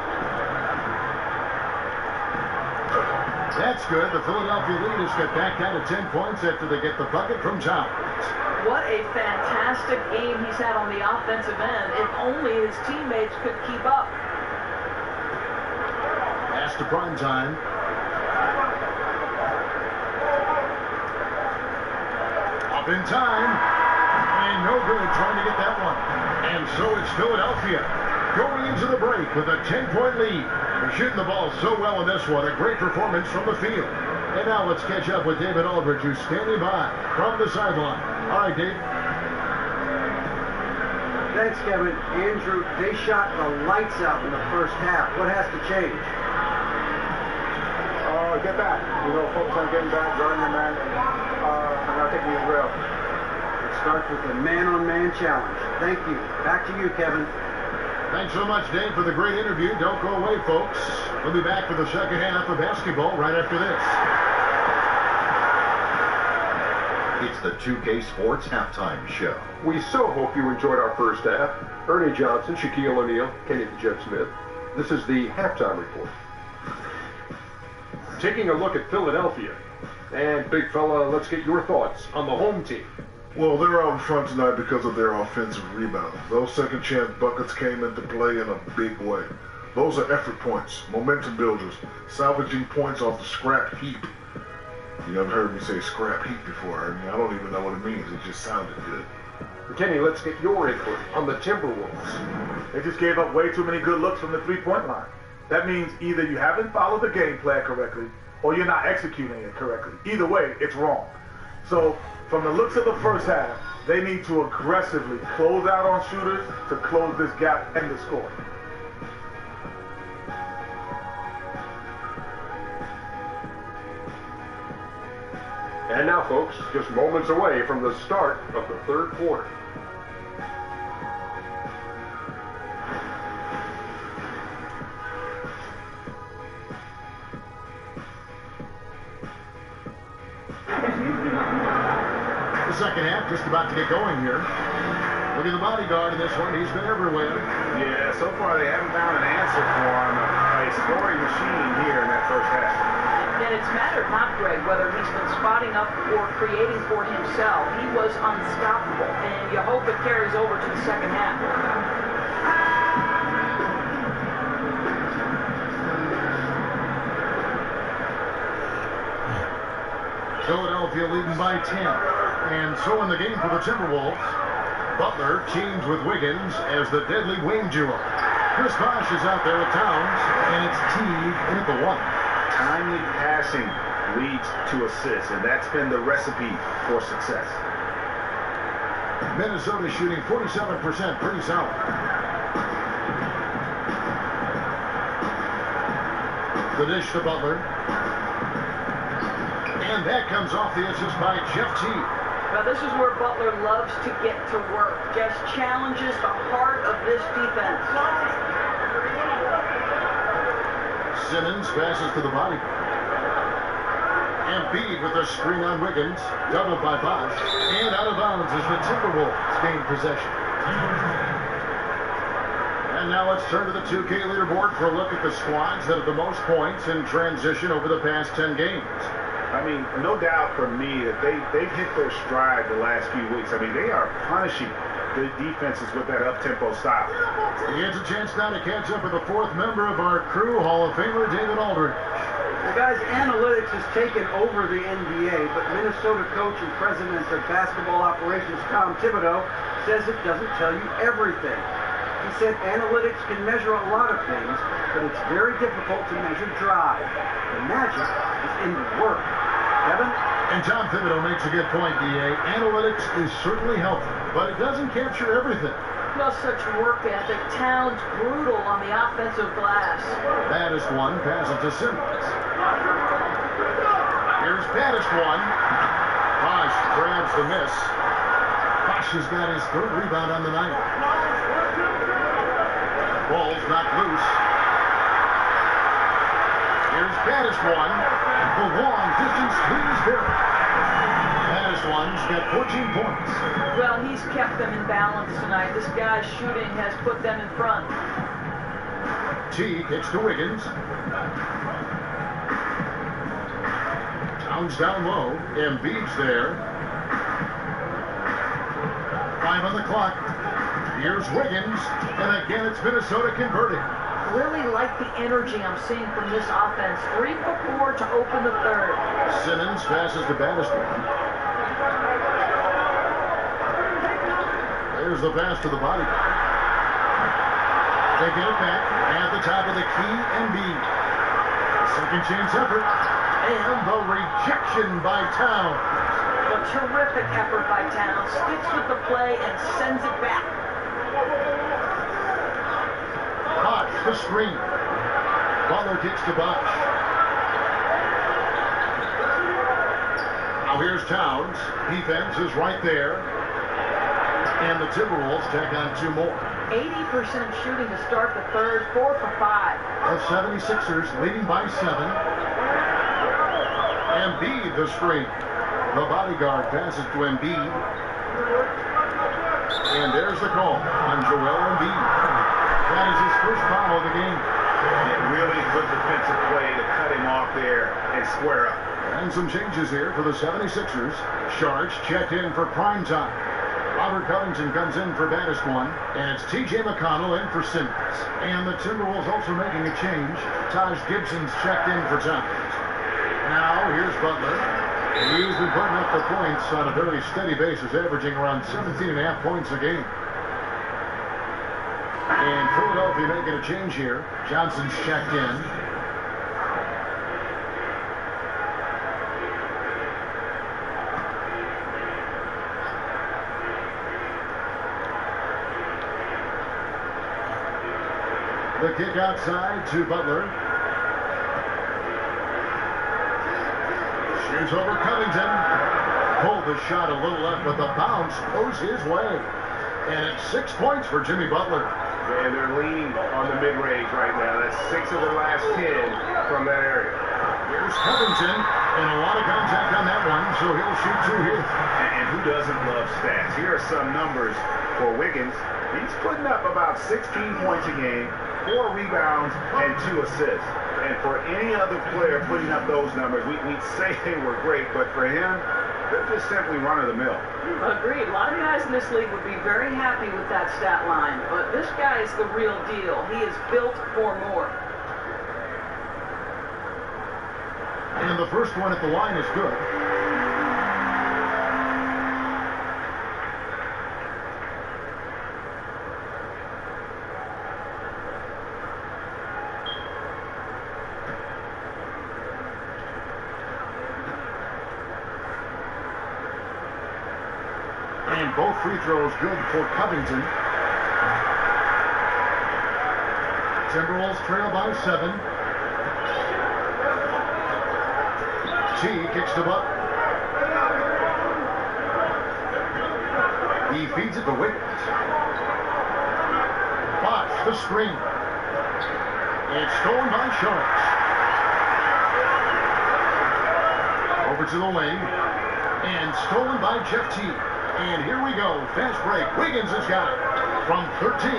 That's good. The Philadelphia lead is cut back down to 10 points after they get the bucket from Towns. What a fantastic game he's had on the offensive end. If only his teammates could keep up. Pass to Primetime. Up in time. And no good trying to get that one. And so it's Philadelphia going into the break with a 10-point lead. They're shooting the ball so well in this one. A great performance from the field. And now let's catch up with David Aldridge, who's standing by from the sideline. All right, Dave. Thanks, Kevin. Andrew, they shot the lights out in the first half. What has to change? Get back. Focus on getting back, guarding the man, and not taking it real. It starts with the man-on-man challenge. Thank you. Back to you, Kevin. Thanks so much, Dave, for the great interview. Don't go away, folks. We'll be back for the second half of basketball right after this. It's the 2K Sports Halftime Show. We so hope you enjoyed our first half. Ernie Johnson, Shaquille O'Neal, Kenny the Jet Smith. This is the halftime report. Taking a look at Philadelphia. And, big fella, let's get your thoughts on the home team. Well, they're out in front tonight because of their offensive rebound. Those second chance buckets came into play in a big way. Those are effort points, momentum builders, salvaging points off the scrap heap. You never heard me say scrap heap before. I don't even know what it means. It just sounded good. Kenny, let's get your input on the Timberwolves. They just gave up way too many good looks from the three-point line. That means either you haven't followed the game plan correctly or you're not executing it correctly. Either way, it's wrong. So, from the looks of the first half, they need to aggressively close out on shooters to close this gap and the score. And now, folks, just moments away from the start of the third quarter. The second half just about to get going here. Look at the bodyguard in this one. He's been everywhere. Yeah, so far they haven't found an answer for him. A scoring machine here in that first half. And it's mattered not, Greg, whether he's been spotting up or creating for himself. He was unstoppable, and you hope it carries over to the second half. Philadelphia leading by 10. And so in the game for the Timberwolves, Butler teams with Wiggins as the deadly wing duo. Chris Bosh is out there with Towns, and it's Teague in at the 1. Timely passing leads to assists, and that's been the recipe for success. Minnesota shooting 47%, pretty solid. The dish to Butler. And that comes off the assist by Jeff Teague. Now this is where Butler loves to get to work. Just challenges the heart of this defense. Simmons passes to the body. Embiid with a screen on Wiggins, doubled by Bosh, and out of bounds as the Timberwolves gain possession. And now let's turn to the 2K leaderboard for a look at the squads that have the most points in transition over the past 10 games. I mean, no doubt for me that they've hit their stride the last few weeks. I mean, they are punishing the defenses with that up-tempo style. He gets a chance now to catch up with the fourth member of our crew, Hall of Famer David Aldridge. The guy's analytics has taken over the NBA, but Minnesota coach and president of basketball operations Tom Thibodeau says it doesn't tell you everything. He said analytics can measure a lot of things, but it's very difficult to measure drive. The magic is in the work. Kevin? And Tom Thibodeau makes a good point, D.A. Analytics is certainly helpful, but it doesn't capture everything. No such work ethic. Towns brutal on the offensive glass. Baddest one, pass it to Simmons. Here's baddest one. Bosh grabs the miss. Bosh has got his third rebound on the night. Ball's not loose. Here's baddest one. The long distance squeeze there. Baddest one's got 14 points. Well, he's kept them in balance tonight. This guy's shooting has put them in front. Teague kicks to Wiggins. Towns down low. Embiid's there. 5 on the clock. Here's Wiggins. And again, it's Minnesota converting. Really like the energy I'm seeing from this offense. 3 for 4 to open the third. Simmons passes to baddest one. There's the pass to the body. They get it back at the top of the key, Embiid. Second chance effort. And the rejection by Towns. A terrific effort by Towns. Sticks with the play and sends it back. Bosh, the screen. Butler kicks to Bosh. Now here's Towns. Defense is right there. And the Timberwolves tack on 2 more. 80% shooting to start the third, 4 for 5. The 76ers leading by 7. Embiid the screen. The bodyguard passes to Embiid. And there's the call on Joel Embiid. That is his first foul of the game. Yeah, really good defensive play to cut him off there and square up. And some changes here for the 76ers. Sharks checked in for prime time. Robert Covington comes in for baddest one, and it's T.J. McConnell in for Simmons. And the Timberwolves also making a change. Taj Gibson's checked in for Towns. Now here's Butler. He's been putting up the points on a very steady basis, averaging around 17.5 points a game. And Philadelphia making a change here. Johnson's checked in. The kick outside to Butler. Shoots over Covington. Pulled the shot a little left, but the bounce goes his way. And it's 6 points for Jimmy Butler. And they're leaning on the mid-range right now. That's 6 of the last 10 from that area. Here's Covington, and a lot of contact on that one, so he'll shoot 2 here. And who doesn't love stats? Here are some numbers for Wiggins. He's putting up about 16 points a game, 4 rebounds, and 2 assists. And for any other player putting up those numbers, we'd say they were great, but for him, they're just simply run-of-the-mill. Agreed. A lot of guys in this league would be very happy with that stat line, but this guy is the real deal. He is built for more. And the first one at the line is good. And both free throws good for Covington. Timberwolves trail by 7. T kicks to Buck. He feeds it to Wiggins. Bosh, the screen. It's stolen by Sharks. Over to the lane. And stolen by Jeff T. And here we go. Fast break. Wiggins has got it. From 13.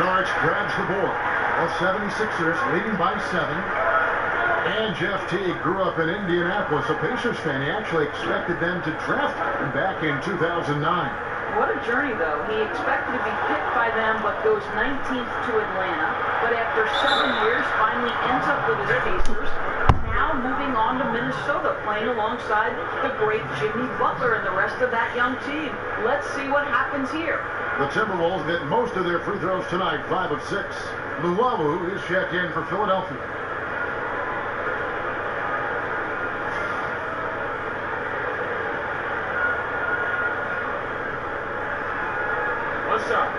Sharks grabs the board. The 76ers leading by 7. And Jeff T. grew up in Indianapolis, a Pacers fan. He actually expected them to draft him back in 2009. What a journey, though. He expected to be picked by them, but goes 19th to Atlanta. But after 7 years, finally ends up with his Pacers. Now moving on to Minnesota, playing alongside the great Jimmy Butler and the rest of that young team. Let's see what happens here. The Timberwolves get most of their free throws tonight, 5 of 6. Luwawu is checked in for Philadelphia. What's up?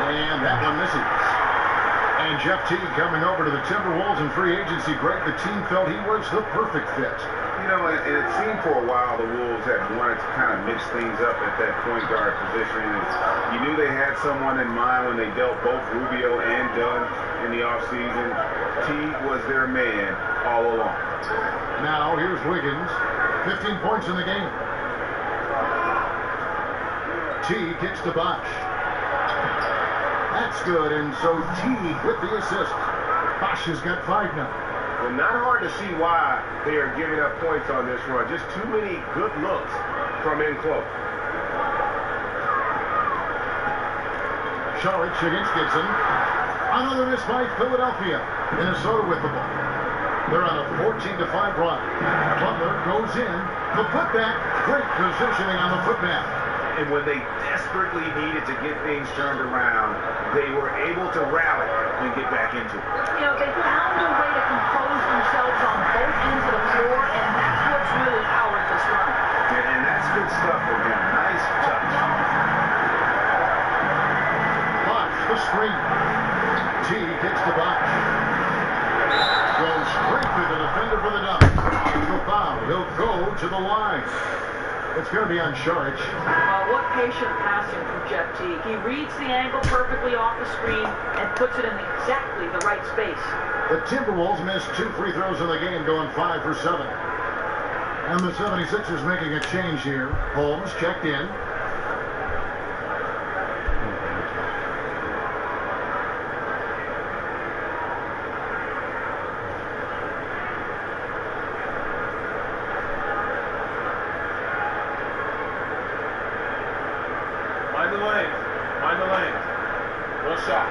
And that one misses. And Jeff T. coming over to the Timberwolves in free agency break. The team felt he was the perfect fit. You know, and it seemed for a while the Wolves had wanted to kind of mix things up at that point guard position. And you knew they had someone in mind when they dealt both Rubio and Dunn in the offseason. T was their man all along. Now here's Wiggins. 15 points in the game. T kicks to Bosh. That's good, and so T with the assist. Bosh has got 5 now. Well, not hard to see why they are giving up points on this run. Just too many good looks from in close. Sharks against Gibson. Another miss by Philadelphia. Minnesota with the ball. They're on a 14-5 run. Butler goes in. The putback. Great positioning on the putback. And when they desperately needed to get things turned around, they were able to rally and get back into it. You know, they found a way to compose themselves on both ends of the floor, and that's what's really powered this run. And that's good stuff from him. Nice touch. Bosh, the screen. T kicks to Bosh. Goes straight to the defender for the dunk. The foul. He'll go to the line. It's going to be on Sharks. What patient passing from Jeff T. He reads the angle perfectly off the screen and puts it in exactly the right space. The Timberwolves missed 2 free throws in the game, going 5 for 7. And the 76ers making a change here. Holmes checked in. Mind the lane. One shot.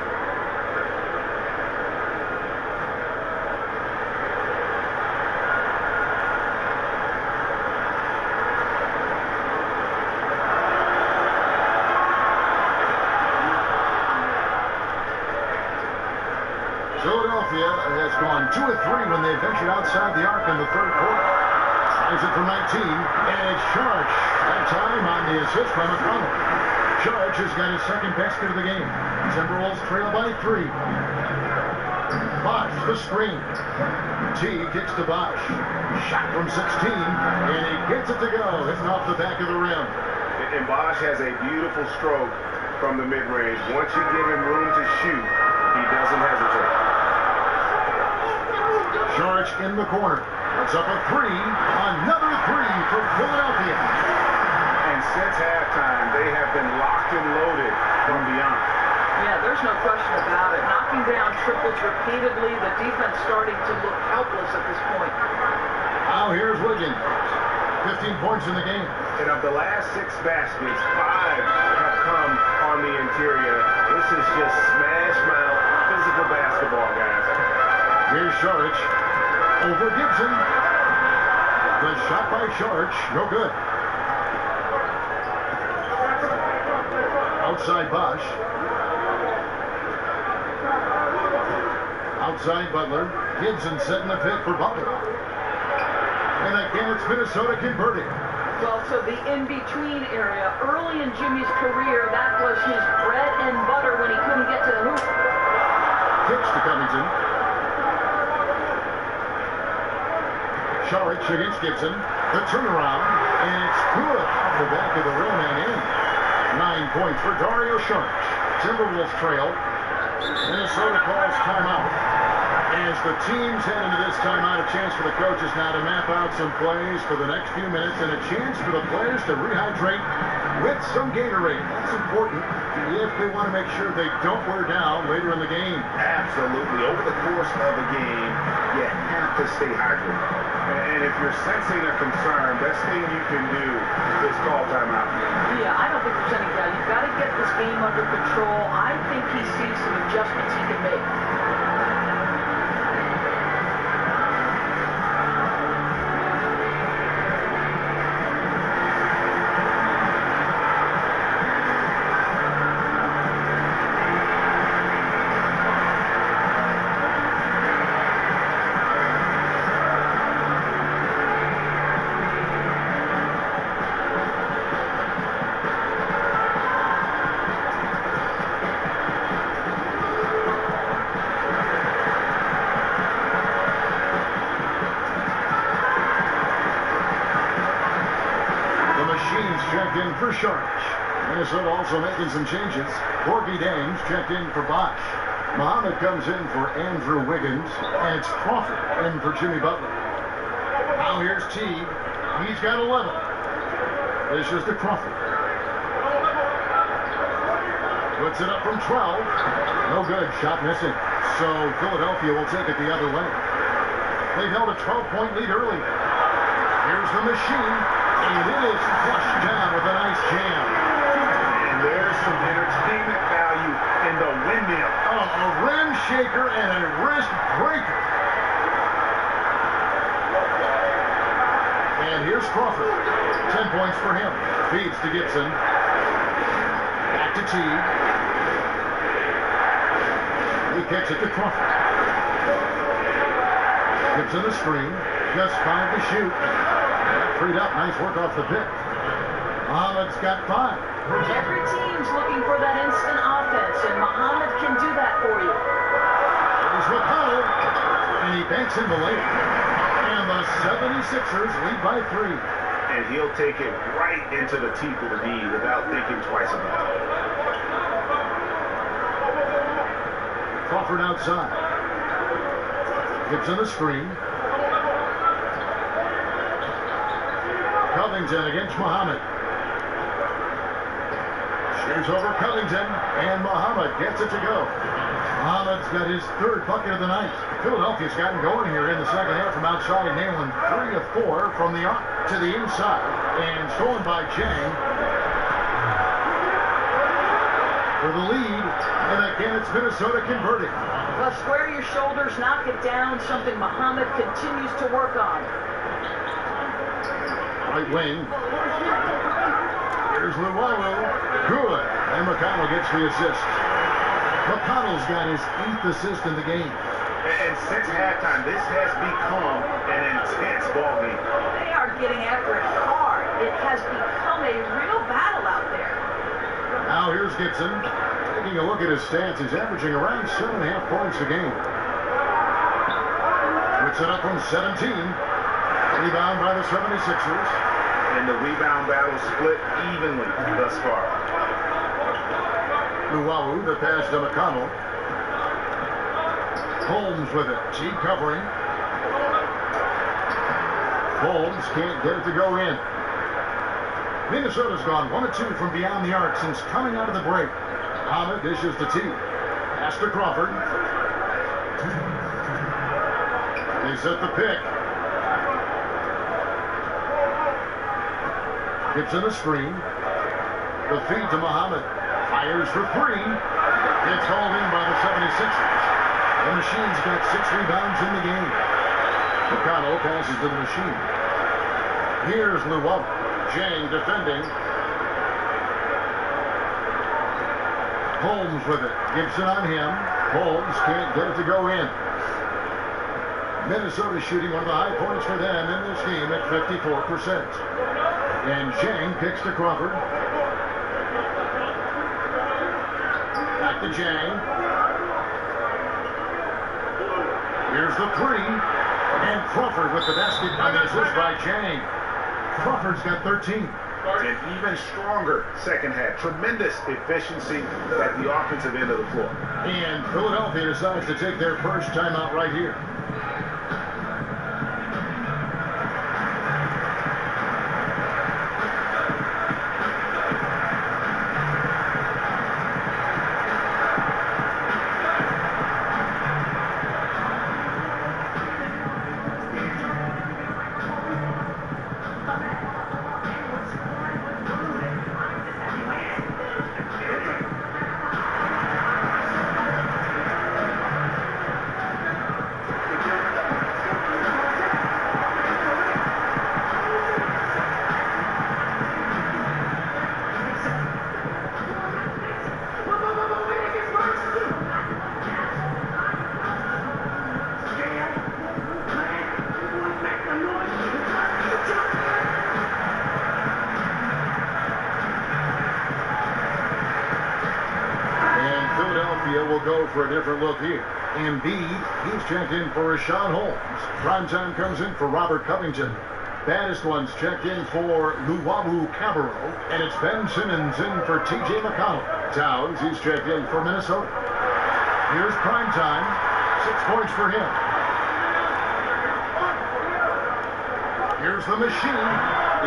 Philadelphia has gone 2 of 3 when they ventured outside the arc in the third quarter. Tries it from 19, and it's Sharks. That time on the assist by McConnell. Sharks has got his second basket of the game. Timberwolves trail by 3. Bosh, the screen. T kicks to Bosh. Shot from 16, and he gets it to go, hitting off the back of the rim. And Bosh has a beautiful stroke from the mid-range. Once you give him room to shoot, he doesn't hesitate. Sharks in the corner. It's up a 3. Another 3 for Philadelphia. And since halftime, they have been locked and loaded from beyond. Yeah, there's no question about it. Knocking down triples repeatedly, the defense starting to look helpless at this point. Now here's Wiggins. 15 points in the game. And of the last 6 baskets, 5 have come on the interior. This is just smash mouth physical basketball, guys. Here's Sharks. Over Gibson. The shot by Sharks. No good. Outside Bosh. Outside Butler. Gibson setting the pick for Butler. And again, it's Minnesota converting. Well, so the in-between area, early in Jimmy's career, that was his bread and butter when he couldn't get to the hoop. Kicks to Covington. Sharich against Gibson. The turnaround, and it's good off the back of the rim and in. 9 points for Dario Sharich. Timberwolves trail. Minnesota calls timeout. As the teams head into this timeout, a chance for the coaches now to map out some plays for the next few minutes and a chance for the players to rehydrate with some Gatorade. That's important if they want to make sure they don't wear down later in the game. Absolutely. Over the course of a game, you have to stay hydrated. And if you're sensing a concern, best thing you can do is call timeout. Yeah, I don't think there's any doubt. You've got to get this game under control. I think he sees some adjustments he can make. For Sharich. Minnesota also making some changes. Corky Dames checked in for Bosch. Muhammad comes in for Andrew Wiggins. And it's Crawford in for Jimmy Butler. Now here's Teague. He's got 11. This is to Crawford. Puts it up from 12. No good. Shot missing. So Philadelphia will take it the other way. They've held a 12-point lead early. Here's the machine. And it is flushed down with a nice jam. And there's some entertainment value in the windmill. Oh, a rim shaker and a wrist breaker. And here's Crawford. 10 points for him. Feeds to Gibson. Back to Teague. He kicks it to Crawford. Gibson the screen. Just 5 to shoot. Freed up. Nice work off the pick. Muhammad's got 5. Every team's looking for that instant offense, and Muhammad can do that for you. There's McConnell, and he banks in the lane. And the 76ers lead by 3. And he'll take it right into the teeth of the knee without thinking twice about it. Crawford outside. Gibson the screen. Covington against Muhammad. Shoots over Covington, and Muhammad gets it to go. Muhammad's got his 3rd bucket of the night. Philadelphia's gotten going here in the second half from outside, nailing 3 of 4 from the arc to the inside, and stolen by Chang for the lead. And again, it's Minnesota converting. Well, square your shoulders, knock it down, something Muhammad continues to work on. Right wing. Here's Luwawu. Good. And McConnell gets the assist. McConnell's got his 8th assist in the game. And since halftime, this has become an intense ball game. They are getting after it hard. It has become a real battle out there. Now here's Gibson. Taking a look at his stats, he's averaging around 7.5 points a game. Puts it up from 17. Rebound by the 76ers. And the rebound battle split evenly thus far. Luwawu, the pass to McConnell. Holmes with it. Teague covering. Holmes can't get it to go in. Minnesota's gone 1 of 2 from beyond the arc since coming out of the break. Muhammad dishes to Teague. Pass to Crawford. They set the pick. Gibson the screen. The feed to Muhammad. Fires for 3. It's hauled in by the 76ers. The Machine's got 6 rebounds in the game. McConnell passes to the Machine. Here's Luwawu. Jang defending. Holmes with it. Gibson on him. Holmes can't get it to go in. Minnesota shooting one of the high points for them in this game at 54%. And Zhang kicks to Crawford. Back to Zhang. Here's the three. And Crawford with the basket on the assist by Zhang. Crawford's got 13. And even stronger second half. Tremendous efficiency at the offensive end of the floor. And Philadelphia decides to take their first timeout right here. Will go for a different look here. Embiid, he's checked in for Rashawn Holmes. Primetime comes in for Robert Covington. Baddest one's checked in for Luwawu Cabarro. And it's Ben Simmons in for TJ McConnell. Towns, he's checked in for Minnesota. Here's Primetime. 6 points for him. Here's the machine.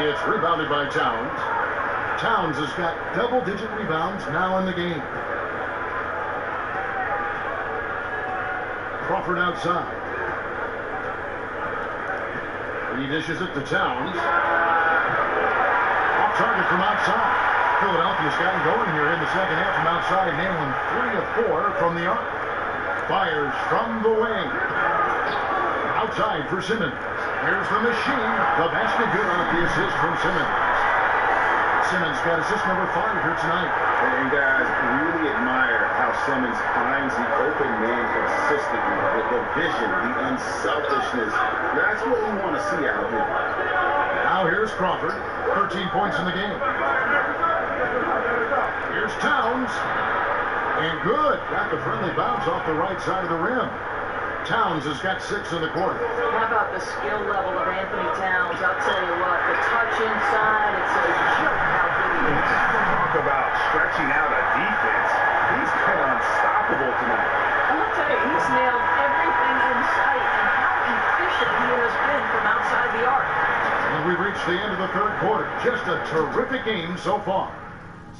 It's rebounded by Towns. Towns has got double-digit rebounds now in the game. Crawford outside. He dishes it to Towns. Off target from outside. Philadelphia's gotten going here in the second half from outside, nailing 3 of 4 from the arc. Fires from the wing. Outside for Simmons. Here's the machine. The basket good on the assist from Simmons. Simmons got assist number 5 here tonight. And guys, really admire how Simmons finds the open man consistently. The vision, the unselfishness. That's what we want to see out here. Now here's Crawford. 13 points in the game. Here's Towns. And good. Got the friendly bounce off the right side of the rim. Towns has got 6 in the quarter. How about the skill level of Anthony Towns? I'll tell you what, the touch inside, it's a joke how good he is. Talk about stretching out a defense. He's been unstoppable tonight. I'll tell you, he's nailed everything in sight, and how efficient he has been from outside the arc. And we've reached the end of the third quarter. Just a terrific game so far.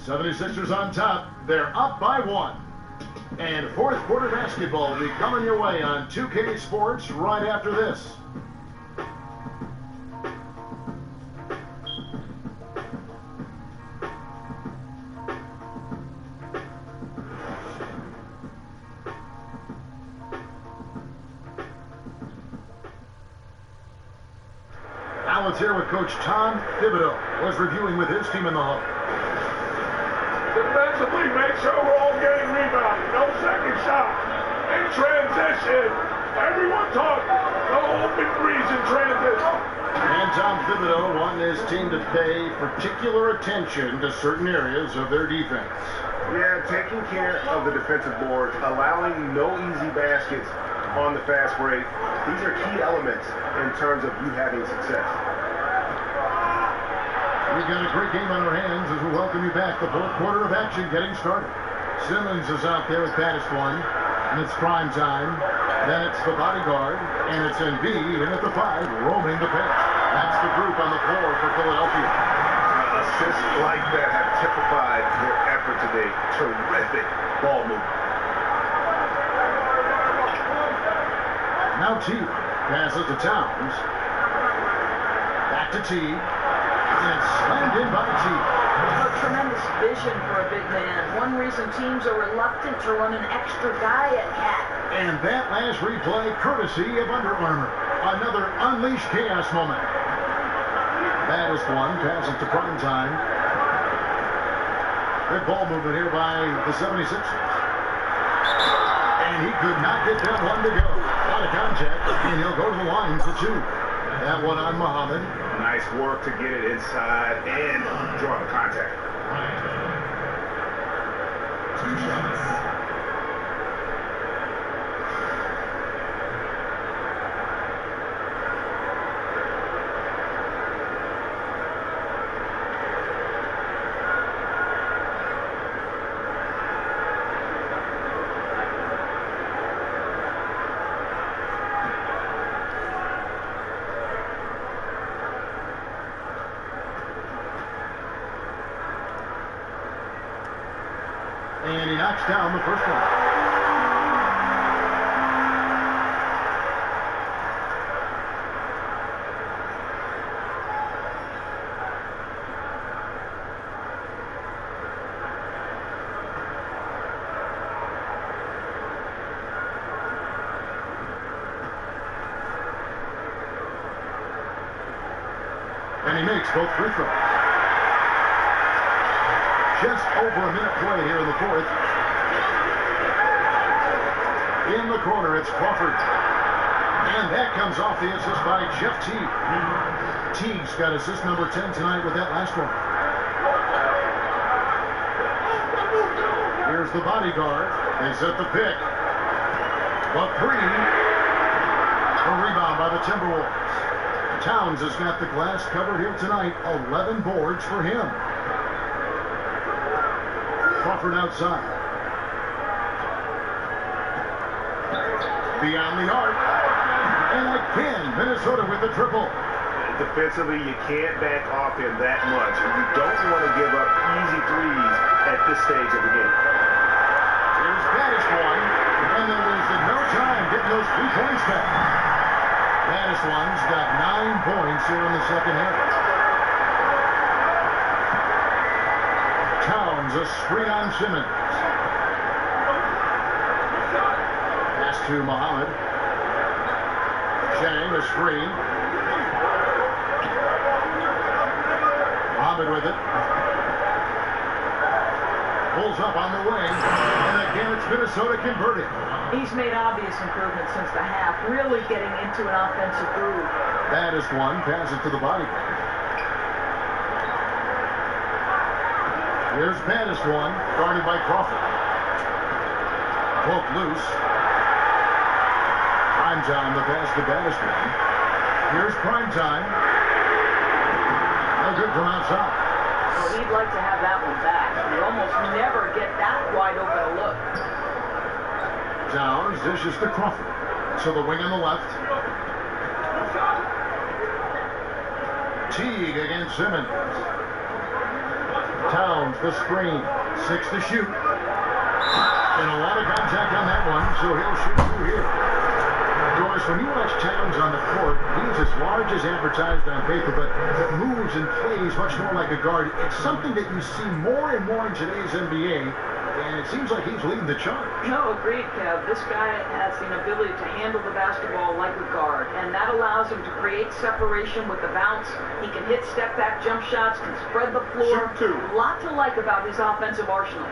76ers on top. They're up by 1. And fourth quarter basketball will be coming your way on 2K Sports right after this. Now let's hear what Coach Tom Thibodeau was reviewing with his team in the huddle. Defensively, make sure we're all getting rebounded. No second shot. In transition. Everyone talk. No open threes in transition. And Tom Thibodeau wanted his team to pay particular attention to certain areas of their defense. Yeah, taking care of the defensive boards, allowing no easy baskets on the fast break. These are key elements in terms of you having success. We've got a great game on our hands as we welcome you back. The fourth quarter of action getting started. Simmons is out there with baddest one, and it's prime time. Then it's the bodyguard, and it's Embiid in at the 5, roaming the pitch. That's the group on the floor for Philadelphia. Assists like that have typified their effort today. Terrific ball movement. Now T passes to Towns. Back to T. And it's slammed in by T. A tremendous vision for a big man. One reason teams are reluctant to run an extra guy at Cat. And that last replay, courtesy of Under Armour. Another unleashed chaos moment. Baddest one passes to prime time. Good ball movement here by the 76ers. And he could not get that one to go. What a of contact, and he'll go to the line for two. That one on Muhammad. Nice work to get it inside and draw the contact. 2 shots. And he knocks down the first one. And he makes both free throws. Just over a minute play here in the fourth. In the corner, it's Crawford. And that comes off the assist by Jeff Teague. Teague's got assist number 10 tonight with that last one. Here's the bodyguard. They set the pick. But three. A rebound by the Timberwolves. Towns has got the glass covered here tonight. 11 boards for him. Crawford outside. Beyond the arc. And again, Minnesota with the triple. Defensively, you can't back off him that much. You don't want to give up easy threes at this stage of the game. Here's Gaddis one. And they wasted no time getting those 3 points back. Gaddis one's got 9 points here in the second half. Towns, a screen on Simmons. Pass to Muhammad. Chang, a screen. Muhammad with it. Pulls up on the wing. And again, it's Minnesota converting. He's made obvious improvements since the half, really getting into an offensive groove. That is one. Pass it to the body. Here's Baddest one, guarded by Crawford. Poke loose. Primetime, the pass to Baddest one. Here's Primetime. No good from outside. Well, he'd like to have that one back. You almost never get that wide open a look. Towns dishes to Crawford. So the wing on the left. Teague against Simmons. Towns, the screen. 6 to shoot. And a lot of contact on that one, so he'll shoot through here. Doris, when you watch Towns on the court, he's as large as advertised on paper, but moves and plays much more like a guard. It's something that you see more and more in today's NBA, and it seems like he's leading the charge. No, agreed, Kev. This guy has the ability to handle the basketball like a guard, and that allows him to create separation with the bounce. He can hit step-back jump shots, can spread the floor. Shoot two. A lot to like about his offensive arsenal.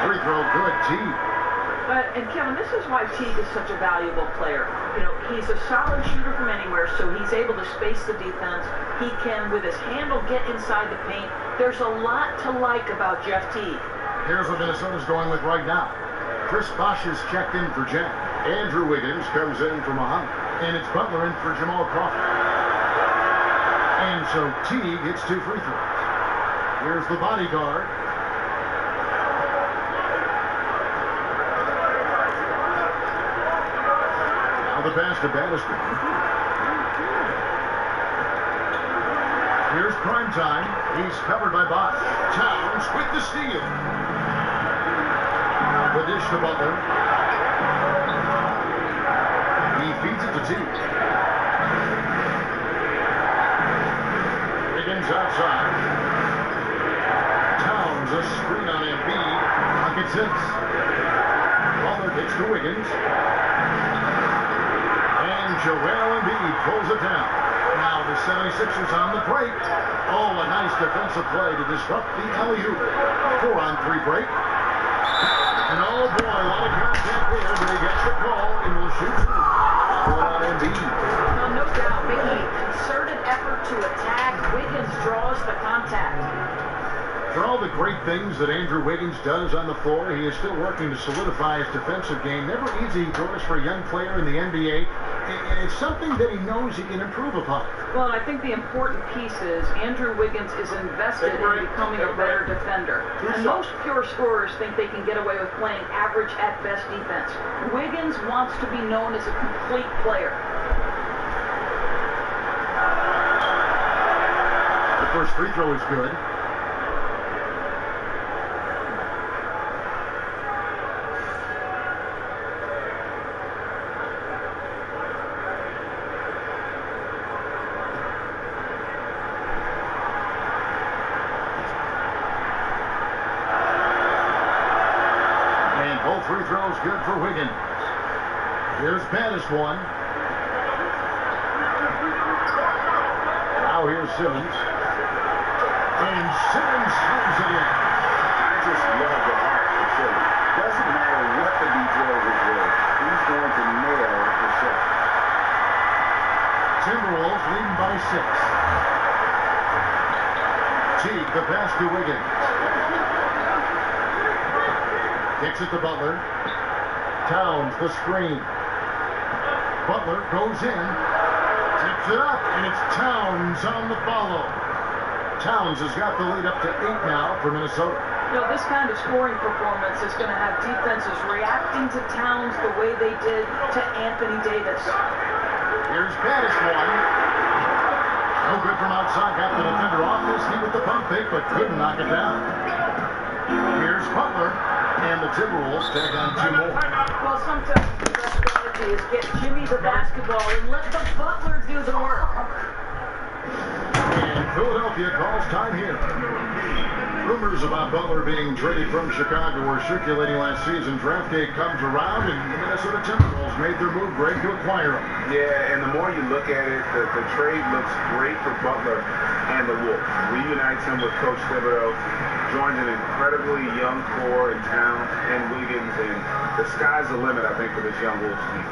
Free throw good, Teague. And Kevin, this is why Teague is such a valuable player. You know, he's a solid shooter from anywhere, so he's able to space the defense. He can, with his handle, get inside the paint. There's a lot to like about Jeff Teague. Here's what Minnesota's going with right now. Chris Bosh is checked in for Jack. Andrew Wiggins comes in for Muhammad. And it's Butler in for Jamal Crawford. And so Teague hits 2 free throws. Here's the bodyguard. Now the pass to Bannister. Here's Primetime. He's covered by Bosh. Towns with the steal. The dish to Butler. He feeds it to Teague. Wiggins outside. Towns a screen on Embiid. Pocket 6. Butler gets to Wiggins. And Joel Embiid pulls it down. Now the 76ers on the break. Oh, a nice defensive play to disrupt the alley-oop. 4-on-3 break. And oh boy, a lot of contact there, but he gets the call and will shoot two. Going on Embiid. No doubt, making a concerted effort to attack. Wiggins draws the contact. For all the great things that Andrew Wiggins does on the floor, he is still working to solidify his defensive game. Never easy, George, for a young player in the NBA. And it's something that he knows he can improve upon. Well, and I think the important piece is Andrew Wiggins is invested in becoming a better defender. And most pure scorers think they can get away with playing average at best defense. Wiggins wants to be known as a complete player. The first free throw is good. Free throws good for Wiggins. Here's Baddest one. Now here's Simmons. And Simmons slams it in. I just love the heart for Simmons. Doesn't matter what the details is with. He's going to nail the shot. Timberwolves leading by 6. Teague, the pass to Wiggins. Kicks it to Butler. Towns, the screen. Butler goes in. Tips it up, and it's Towns on the follow. Towns has got the lead up to 8 now for Minnesota. You know, this kind of scoring performance is going to have defenses reacting to Towns the way they did to Anthony Davis. Here's Baddest one. No good from outside. Got the defender off his feet with the pump fake, but couldn't knock it down. Here's Butler. And the Timberwolves take on 2 more. Well, sometimes the best strategy is get Jimmy the basketball and let the Butler do the work. And Philadelphia calls time here. Rumors about Butler being traded from Chicago were circulating last season. Draft day comes around, and the Minnesota Timberwolves made their move, Greg, to acquire him. Yeah, and the more you look at it, the trade looks great for Butler and the Wolves. Reunites him with Coach Thibodeau. Joins an incredibly young core in Towns and Wiggins, and the sky's the limit, I think, for this young Wolves team.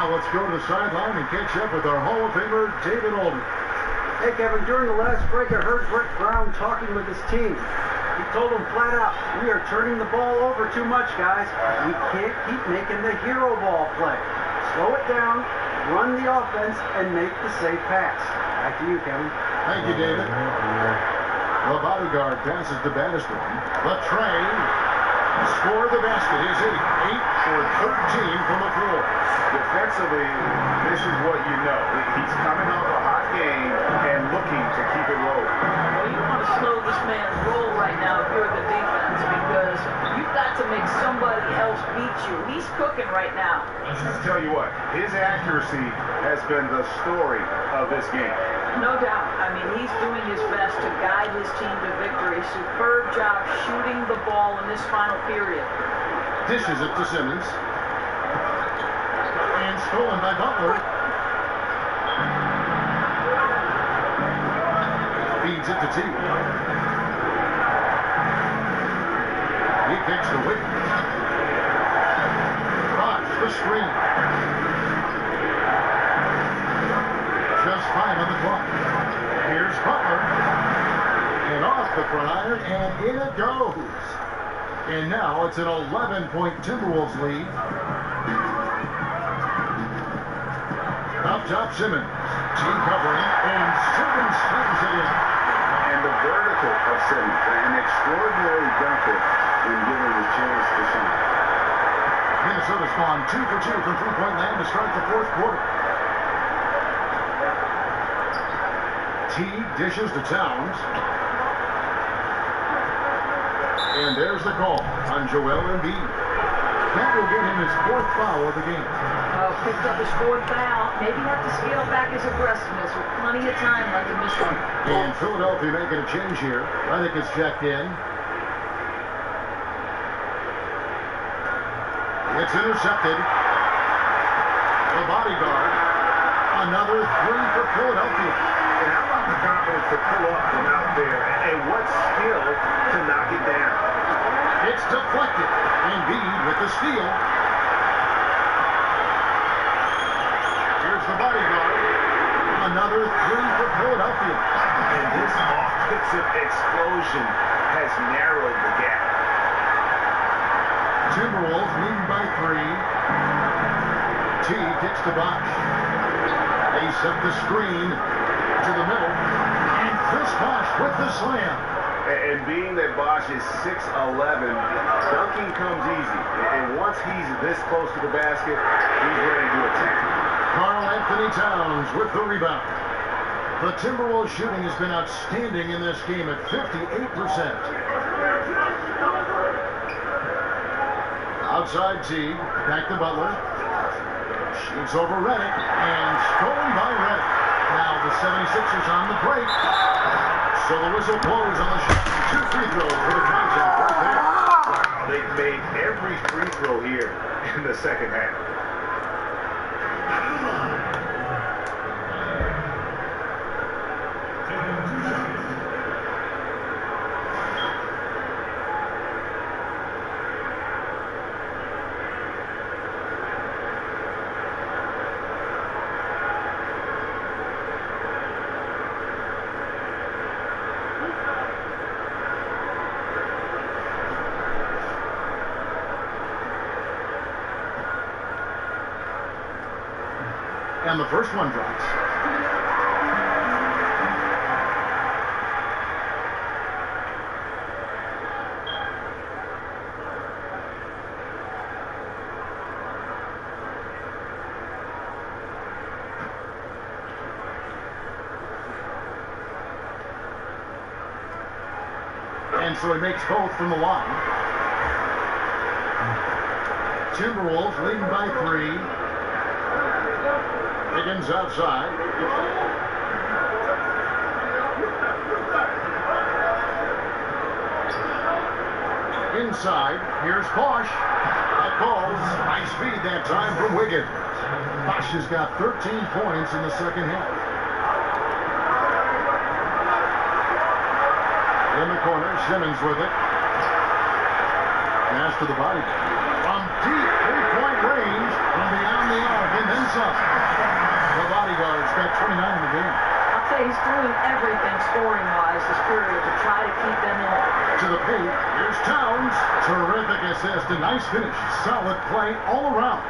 Let's go to the sideline and catch up with our Hall of Famer, David Aldridge. Hey, Kevin, during the last break, I heard Brett Brown talking with his team. He told them flat out, we are turning the ball over too much, guys. We can't keep making the hero ball play. Slow it down, run the offense, and make the safe pass. Back to you, Kevin. Thank you, David. The bodyguard passes the Baddest one. The tray. Score the basket is 8 for 13 from the floor. Defensively, this is what you know. He's coming off a hot game and looking to keep it rolling. Well, you want to slow this man's roll right now if you're the defense, because you've got to make somebody else beat you. He's cooking right now. I'll tell you what, his accuracy has been the story of this game. No doubt. I mean, he's doing his best to guide his team to victory. Superb job shooting the ball in this final period. Dishes it to Simmons. And stolen by Butler. Feeds it to T. He kicks the Wiggins. Fox, the screen. Just 5 on the clock. Here's Butler. And off the front iron, and in it goes. And now it's an 11-point Timberwolves lead. Up top, Simmons. Team covering, and Simmons slams it in. And the vertical of Simmons, an extraordinary dunker when given the chance to shine. Minnesota has gone 2 for 2 from three-point land to start the fourth quarter. Teague dishes to Towns. And there's the call on Joel Embiid. That will get him his fourth foul of the game. Picked up his fourth foul. Maybe have to scale back his aggressiveness with plenty of time left in this one. And Philadelphia making a change here. I think it's checked in. It's intercepted. The bodyguard. Another three for Philadelphia. And how about the confidence to pull up from out there, and what skill to knock it down? It's deflected. Embiid with the steal. Here's the bodyguard. Another three for Philadelphia. And this offensive explosion has narrowed the gap. Timberwolves leading by 3. T kicks to Bosch. They set the screen to the middle. And Chris Bosch with the slam. And being that Bosch is 6'11", dunking comes easy. And once he's this close to the basket, he's ready to attack. Karl Anthony Towns with the rebound. The Timberwolves shooting has been outstanding in this game at 58%. Outside Teague, back to Butler. Shoots over Redick, and stolen by Redick. Now the 76ers on the break. So the whistle blows on the shot. 2 free throws for the contact right there. Wow, they've made every free throw here in the second half. And the first one drops. And so he makes both from the line. Timberwolves leading by 3. Higgins outside. Inside, here's Bosch. That ball's high speed that time from Wiggins. Bosch has got 13 points in the second half. In the corner, Simmons with it. Pass to the body. From deep three-point range, from beyond the arc, and then some. The bodyguard's got 29 in the game. I'll say he's doing everything scoring-wise this period to try to keep them in it. To the paint, here's Towns. Terrific assist, a nice finish. Solid play all around.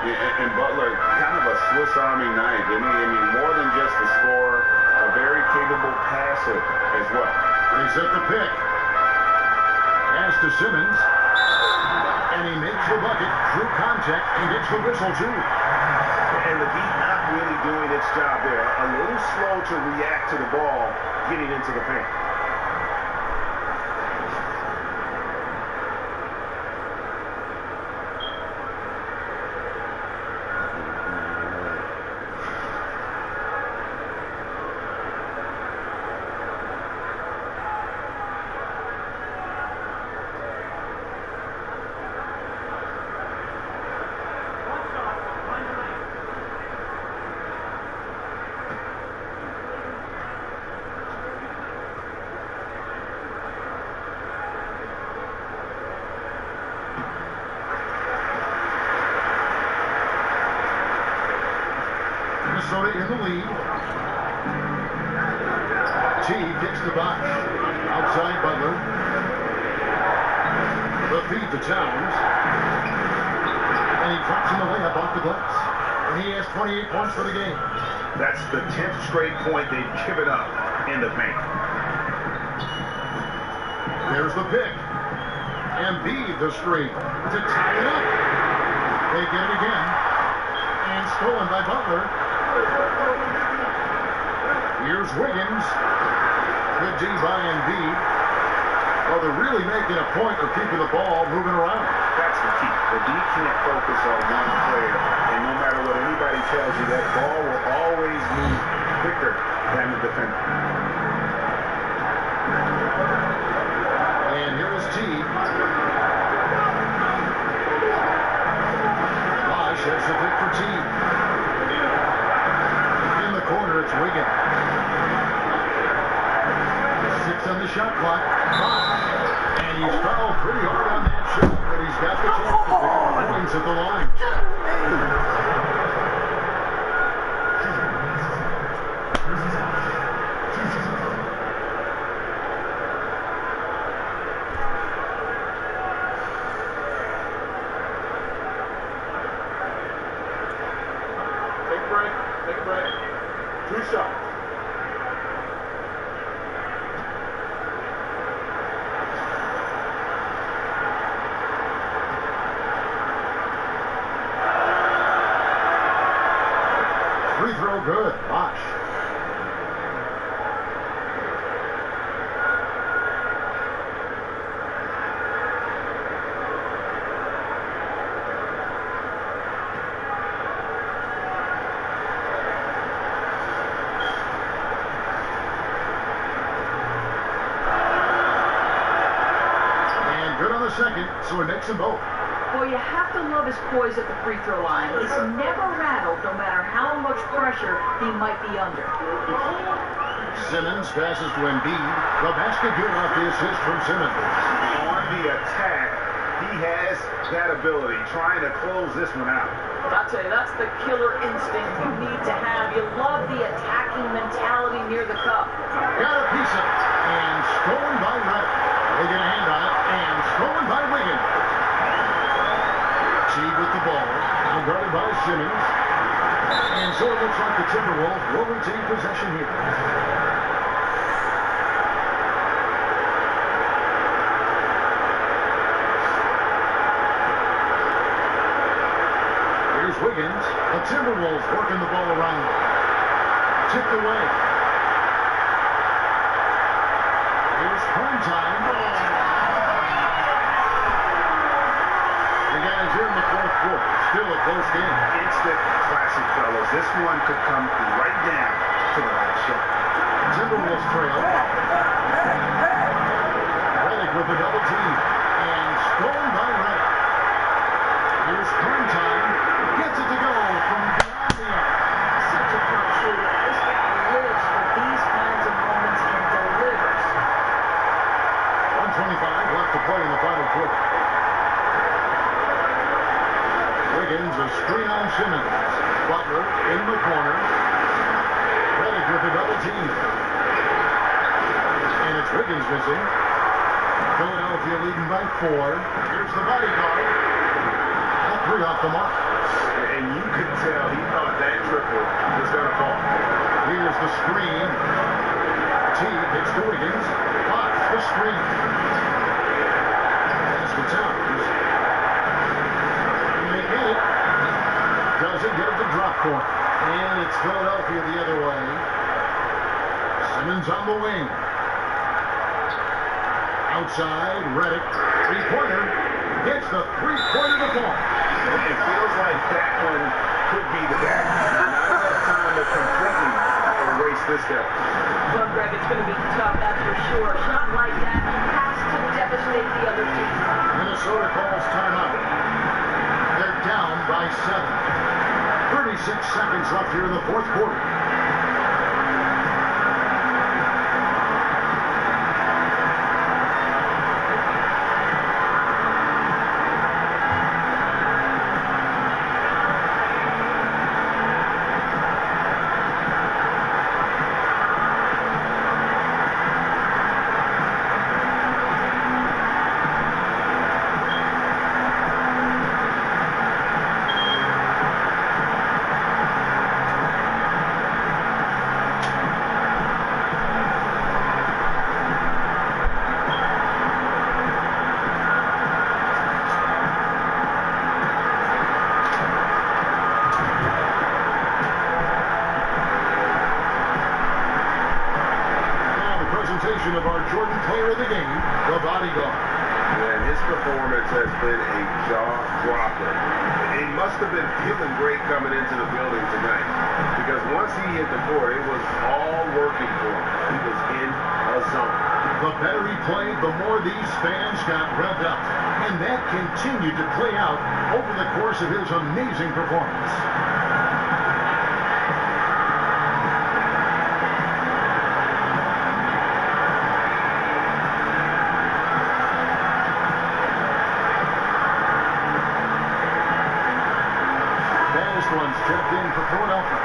Yeah, and Butler, kind of a Swiss Army knife. I mean, more than just a scorer, a very capable passer as well. They set the pick. Pass to Simmons. And he makes the bucket through contact and gets the whistle, too. And the Heat not really doing its job there. A little slow to react to the ball getting into the paint. Minnesota in the lead. T kicks the box. Outside Butler. The feed to Towns. And he drops in the layup off the glass. And he has 28 points for the game. That's the 10th straight point they've given up in the paint. There's the pick. Embiid the screen to tie it up. stolen by Butler. Here's Wiggins. Good D by Embiid. Well, they're really making a point of keeping the ball moving around. That's the key. The D can't focus on one player, and no matter what anybody tells you, that ball will always move quicker than the defender. And here is T. Bosh has the pick for T. In the corner, it's Wiggins. 6 on the shot clock. And he's fouled pretty hard on that shot, but he's got the chance to pick up points at the line. Take a break. Take a break. 2 shots. Free throw good. Bosh. And good on the second, so he makes them both. Well, you have to love his poise at the free throw line. He's never rattled, no matter how much pressure he might be under. Simmons passes to Embiid. The basket good off the assist from Simmons. On the attack, he has that ability, trying to close this one out. I'll tell you, that's the killer instinct you need to have. You love the attacking mentality near the cup. Got a piece of it. And stolen by Redick. They get a hand on it. And stolen by Wiggins. Teague with the ball. Now guarded by Simmons. And so it looks like the Timberwolves will retain possession here. Here's Wiggins. The Timberwolves working the ball around. Tipped away. Here's prime time. The guys here in the fourth quarter. Still a close game. Instant classic, fellas. This one could come right down to the last shot. Timberwolves trail. Redick with the double team. And stolen by Redick. Here's prime time. Gets it to go from beyond the arc. Such a tough shooter. This guy lives for these kinds of moments and delivers. 1:25 left to play in the final quarter. Wiggins, a screen on Simmons. Butler in the corner. Redick with the double team. And it's Wiggins missing. Philadelphia leading by 4. Here's the bodyguard. All 3 off the mark. And you could tell he thought that triple was going to fall. Here's the screen. T gets to Wiggins. Bosh the screen. Pass to Towns. They get it. Doesn't get the drop point. And it's Philadelphia the other way. Simmons on the wing. Outside, Redick. 3-pointer. Gets the 3-pointer to fall. It feels like that one could be the back. Not enough time to completely erase this step. Well, Greg, it's going to be tough, that's for sure. A shot like that has to devastate the other team. Minnesota calls timeout. They're down by 7. 36 seconds left here in the fourth quarter. has been a jaw dropper. He must have been feeling great coming into the building tonight, because once he hit the court, it was all working for him. He was in a zone. The better he played, the more these fans got revved up. And that continued to play out over the course of his amazing performance. Baddest one's checked in for Philadelphia.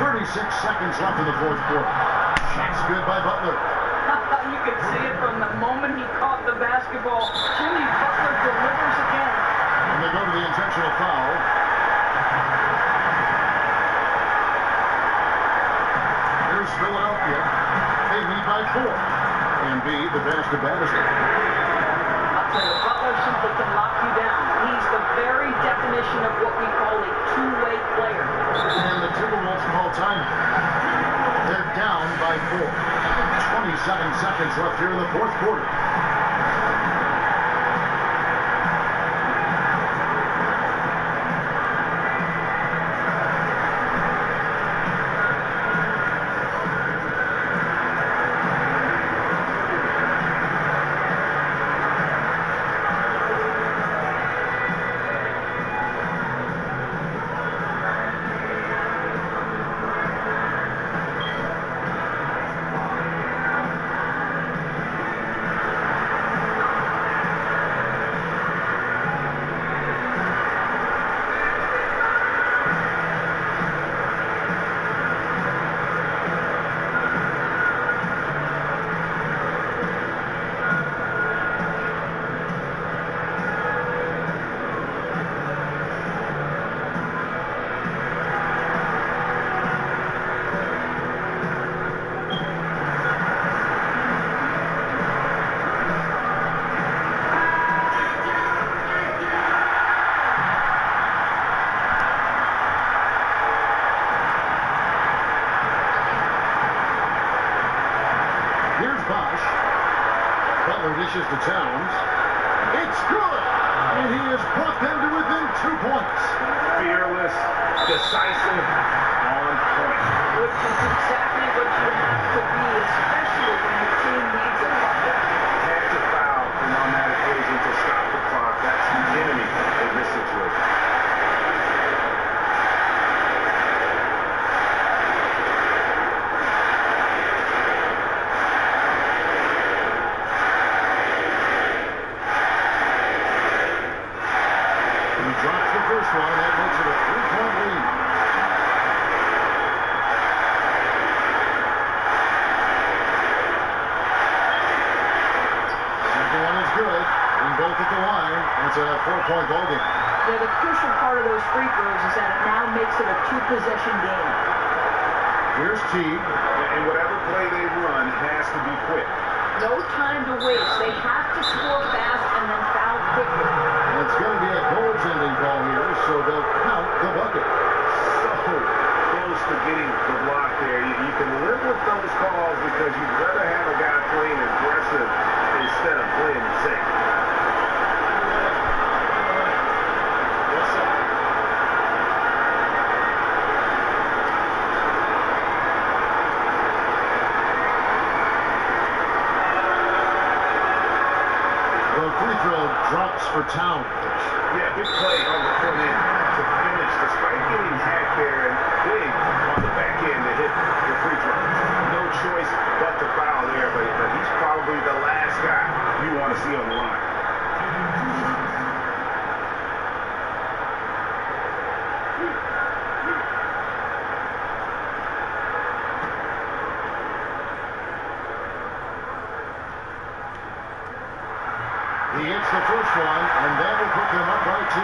36 seconds left in the fourth quarter. Shot's good by Butler. You can see it from the moment he caught the basketball. Jimmy Butler delivers again. And they go to the intentional foul. Here's Philadelphia. They lead by 4. And B, the basket Bannister. I'll tell you, Butler simply can lock you down. He's the very definition of what we call a two-way player. And the Timberwolves call time. They're down by 4. 27 seconds left here in the fourth quarter. Butler dishes to Towns. It's good! And he has brought them to within 2 points. Fearless, decisive, on point. Which is exactly what you have to be, especially when your team needs a bucket. Had to foul and on that occasion to stop the clock. That's the enemy in this situation. Drops the first one, and that makes it a 3-point lead. Second one is good, and both at the line. It's a 4-point ball game. Yeah, the crucial part of those free throws is that it now makes it a 2-possession game. Here's Teague. And whatever play they run has to be quick. No time to waste. They have to score fast and then foul quickly. And it's going to be a goaltending call here, so they'll count the bucket. So close to getting the block there. You can live with those calls because you'd rather have a guy playing aggressive instead of playing safe. What's up? Free throw drops for Towns. Yeah, big play on the front end to finish despite getting hacked there, and big on the back end to hit the free throw. No choice but to foul there, but he's probably the last guy you want to see on the line. He hits the first one, and that will put them up by 2.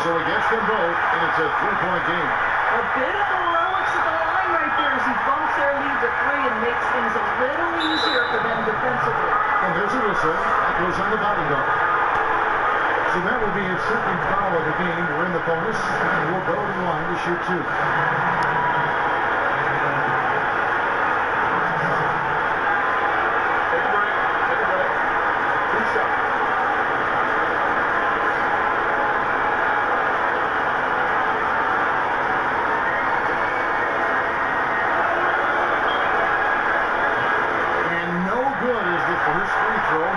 So he gets them both, and it's a 3-point game. A bit of heroics at the line right there as he bumps their lead to 3 and makes things a little easier for them defensively. And there's a whistle. That goes on the bodyguard. So that will be his second foul of the game. We're in the bonus, and we'll go to the line to shoot 2.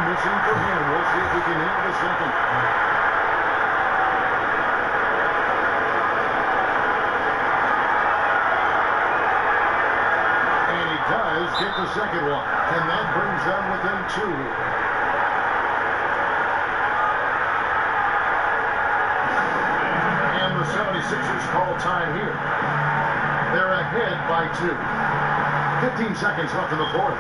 Missing for him. We'll see if we can hit the second. And he does get the second one. And that brings them within 2. And the 76ers call time here. They're ahead by 2. 15 seconds left in the fourth.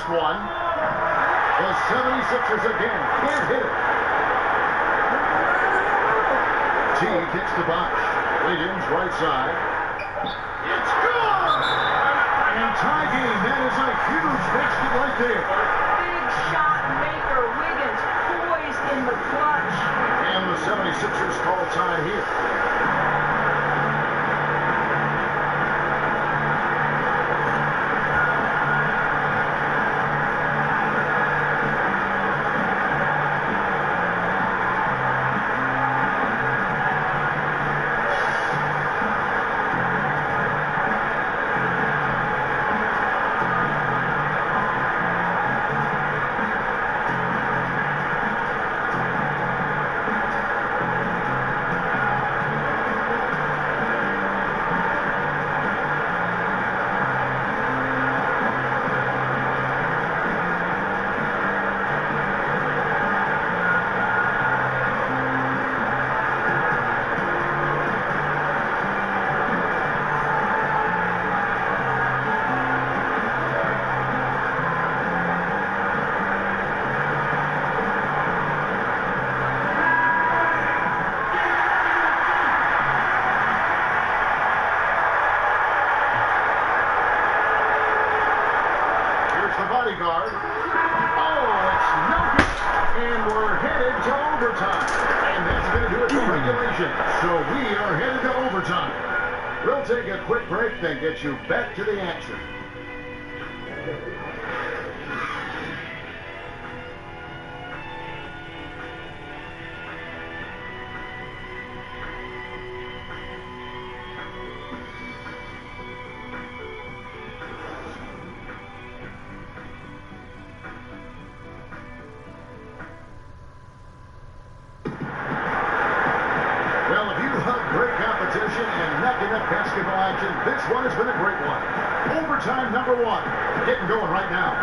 One. The 76ers again can't hit it. T kicks the box. Williams right side. It's good! And tie game. That is a huge basket right there. Big shot maker. Wiggins poised in the clutch. And the 76ers call time here. Bodyguard. Oh, it's no good. And we're headed to overtime. And that's going to do it for regulation. So we are headed to overtime. We'll take a quick break, then get you back to the action. And nothing but basketball action. This one has been a great one. Overtime number 1. Getting going right now.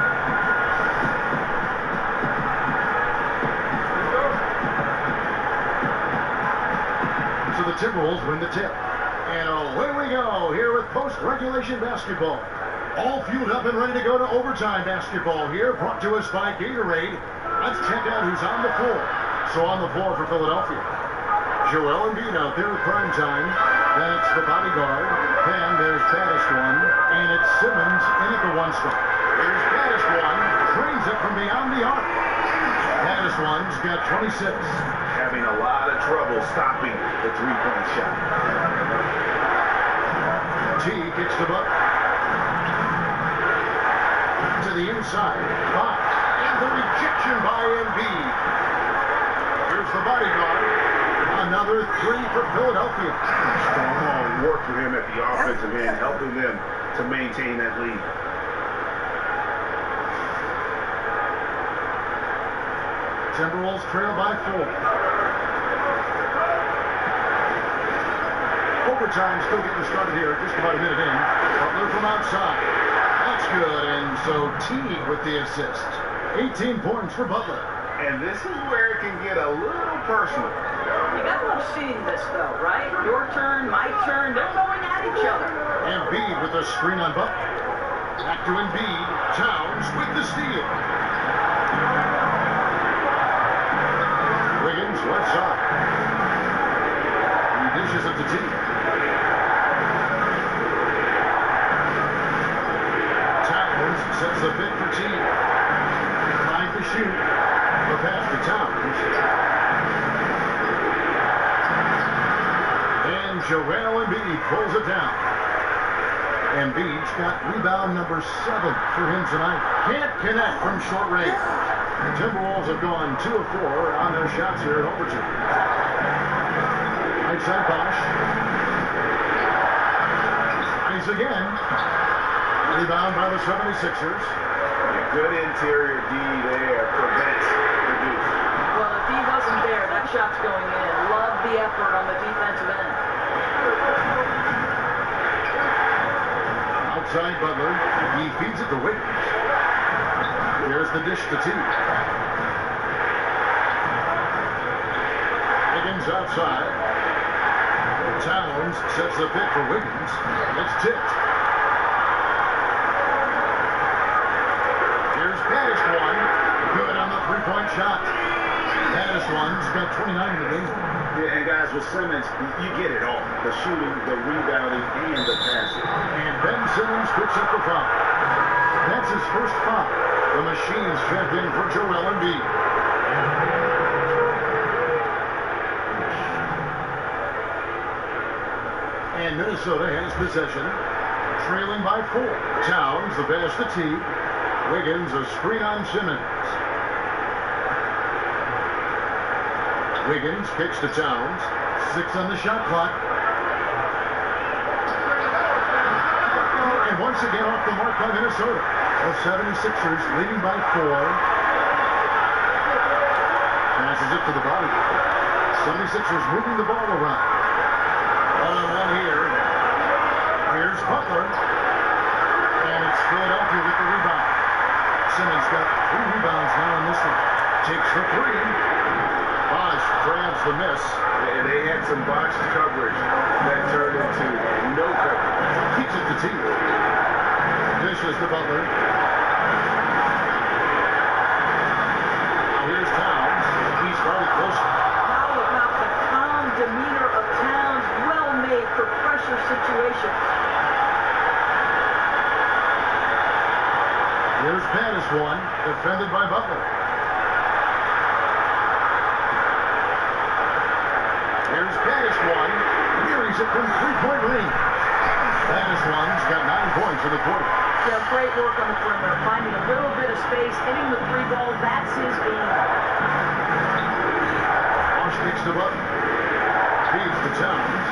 So the Timberwolves win the tip. And away we go here with post-regulation basketball. All fueled up and ready to go to overtime basketball here, brought to us by Gatorade. Let's check out who's on the floor. So on the floor for Philadelphia, Joel Embiid out there at prime time. That's the bodyguard. Then there's baddest one, and it's Simmons in at the 1 spot. There's baddest one, drains it from beyond the arc. Baddest one's got 26. Having a lot of trouble stopping the three-point shot. T kicks the bucket. the inside. And the rejection by Embiid. Here's the bodyguard. Another three for Philadelphia. Strong work for him at the offensive end, helping them to maintain that lead. Timberwolves trail by 4. Overtime still getting started here, just about a minute in. Butler from outside. That's good, and so Teague with the assist. 18 points for Butler. And this is where it can get a little personal. You gotta love seeing this, though, right? Your turn, my turn, they're going at each other. Embiid with a screen on Butler. Back to Embiid. Towns with the steal. Wiggins left side. He dishes it to Teague. Towns sets the pick for Teague. Trying to shoot. The pass to Towns. And Joel Embiid pulls it down. Embiid's got rebound number 7 for him tonight. Can't connect from short range. The Timberwolves have gone 2 of 4 on their shots here at overtime. Right side Bosch. Eyes again. Rebound by the 76ers. Good interior D there prevents the deuce. Well, if he wasn't there, that shot's going in. Love the effort on the defensive end. Outside Butler. He feeds it to Wiggins. Here's the dish to Teague. Wiggins outside. Towns sets the pick for Wiggins. It's tipped. Here's Pettis one. Good on the three-point shot. Pettis one's got 29 in the game. Yeah, and guys, with Simmons, you get it all. The shooting, the rebounding, and the passing. And Ben Simmons picks up the foul. That's his first foul. The Machines check in for Joel Embiid. And Minnesota has possession. Trailing by 4. Towns, the pass to Teague. Wiggins, a screen on Simmons. Wiggins kicks to Towns. 6 on the shot clock. And once again off the mark by Minnesota. The 76ers leading by 4. Passes it to the body. 76ers moving the ball around. 1-on-1 here. Here's Butler. And it's Philadelphia with the rebound. Simmons got 3 rebounds now in this one. Takes the 3. Bosch grabs the miss. And they had some botched coverage that turned into no coverage. Keeps it to Teague. Dishes to Butler. Now here's Towns. He's probably closer. How about the calm demeanor of Towns? Well made for pressure situations. Here's Pettis one. Defended by Butler. Here's Pettis one. Buries it from three-point range. Pettis one's got 9 points in the quarter. Yeah, great work on the perimeter, finding a little bit of space, hitting the 3 ball. That's his game. Bosch kicks to Butler. Feeds to Towns.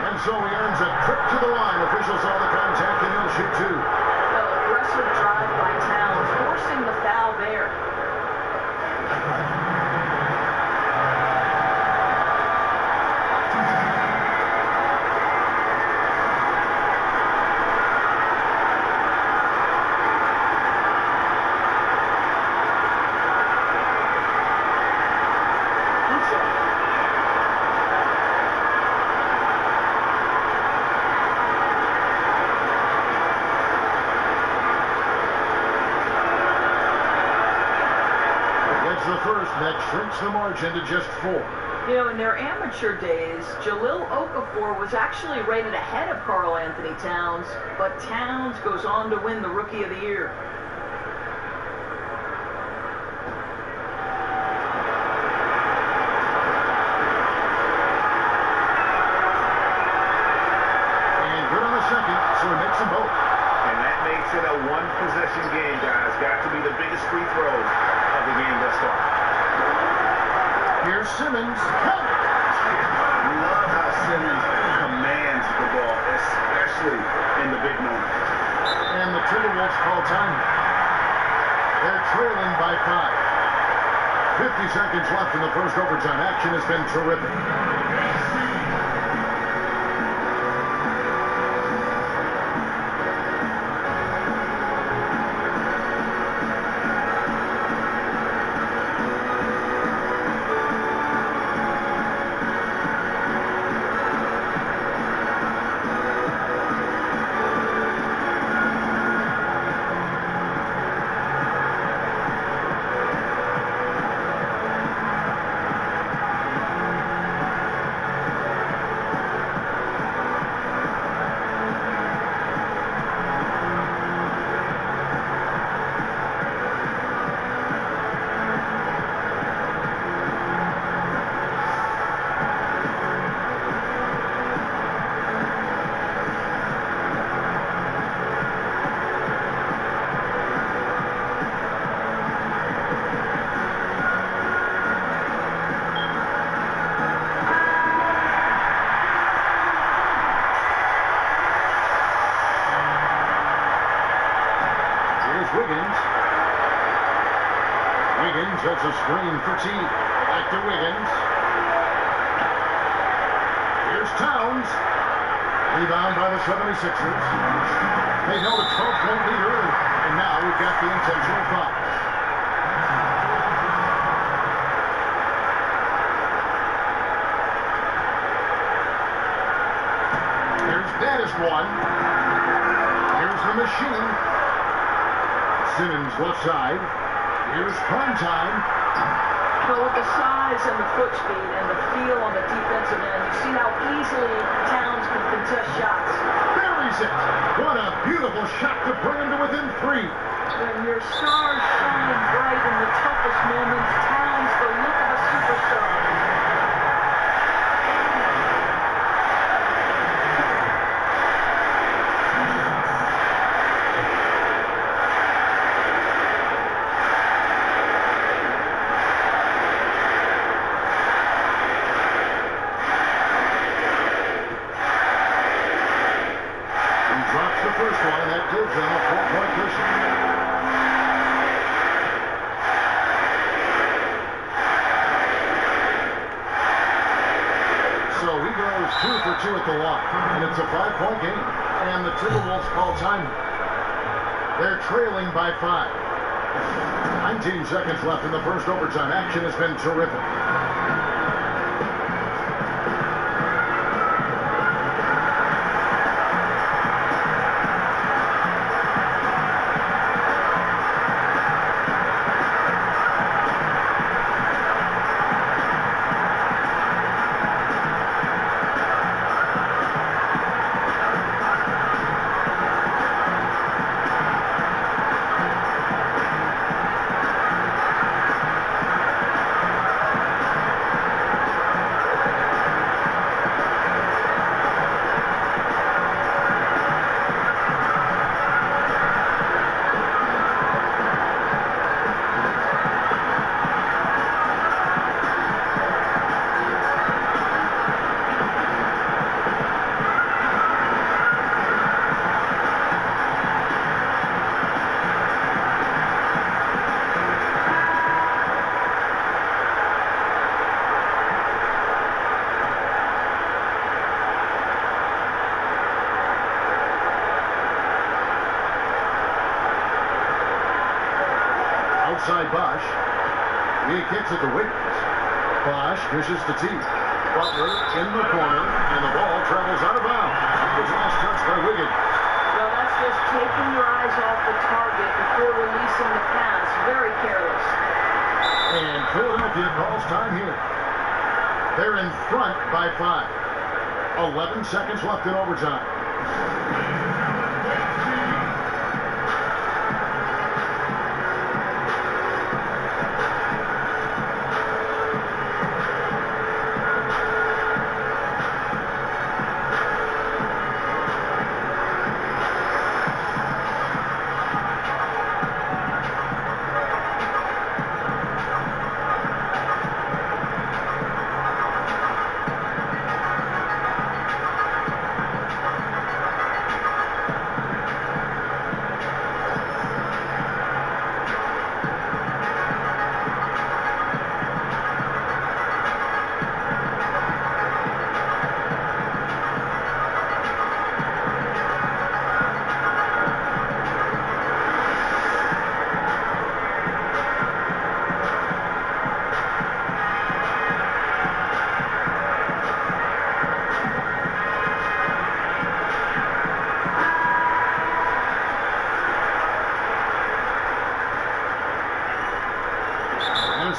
And so he earns a trip to the line. Officials saw the contact and he'll shoot 2. Well, aggressive drive by Towns, forcing the foul there. The first that shrinks the margin to just 4. You know, in their amateur days, Jahlil Okafor was actually rated ahead of Karl Anthony Towns, but Towns goes on to win the Rookie of the Year. And good on the second, so he makes them both. Simmons. Count it. Love how Simmons commands the ball, especially in the big moments. And the Timberwolves call time. They're trailing by 5. 50 seconds left in the first overtime. Action has been terrific. Wiggins sets a screen for T. Back to Wiggins. Here's Towns. Rebound by the 76ers. They held a 12-point lead early, and now we've got the intentional foul. Here's Dennis one. Here's the machine. Simmons left side. Here's prime time. But with the size and the foot speed and the feel on the defensive end, you see how easily Towns can contest shots. Buries it. What a beautiful shot to bring him to within 3. When your stars shine bright in the toughest moments, Towns the look of a superstar. Gives them a 4-point cushion. So he goes 2 for 2 at the line, and it's a 5-point game. And the Timberwolves call time. They're trailing by 5. 19 seconds left in the first overtime. Action has been terrific. Outside Bosch. He kicks it to Wiggins. Bosch dishes to T. Butler in the corner, and the ball travels out of bounds. It was last touched by Wiggins. Well, that's just taking your eyes off the target before releasing the pass. Very careless. And Philadelphia calls time here. They're in front by 5. 11 seconds left in overtime.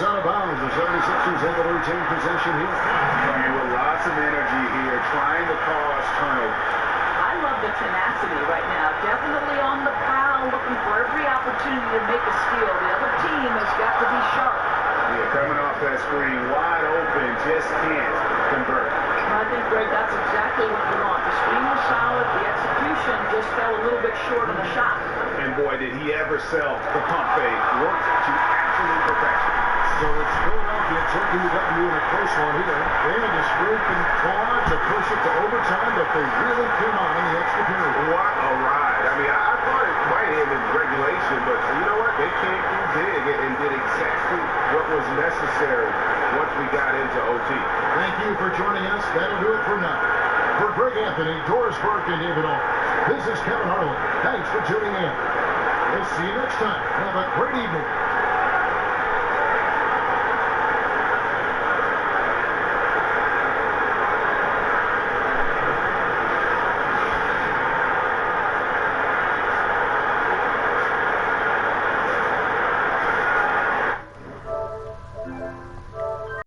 it's out of bounds. The 76ers able to retain possession here. Playing with lots of energy here, trying to cause turnovers. I love the tenacity right now. Definitely on the prowl, looking for every opportunity to make a steal. The other team has got to be sharp. Yeah, coming off that screen, wide open, just can't convert. I think, Greg, that's exactly what you want. The screen was solid. The execution just fell a little bit short on the shot. And boy, did he ever sell the pump fake. Worked to absolute perfection. So it's Philadelphia taking the W in a close one here. And this group can claw to push it to overtime, but they really came on in the extra period. What a ride. I mean, I thought it might end in regulation, but you know what? They came through big and did exactly what was necessary once we got into OT. Thank you for joining us. That'll do it for now. For Greg Anthony, Doris Burke, and David All, this is Kevin Harlan. Thanks for tuning in. We'll see you next time. Have a great evening.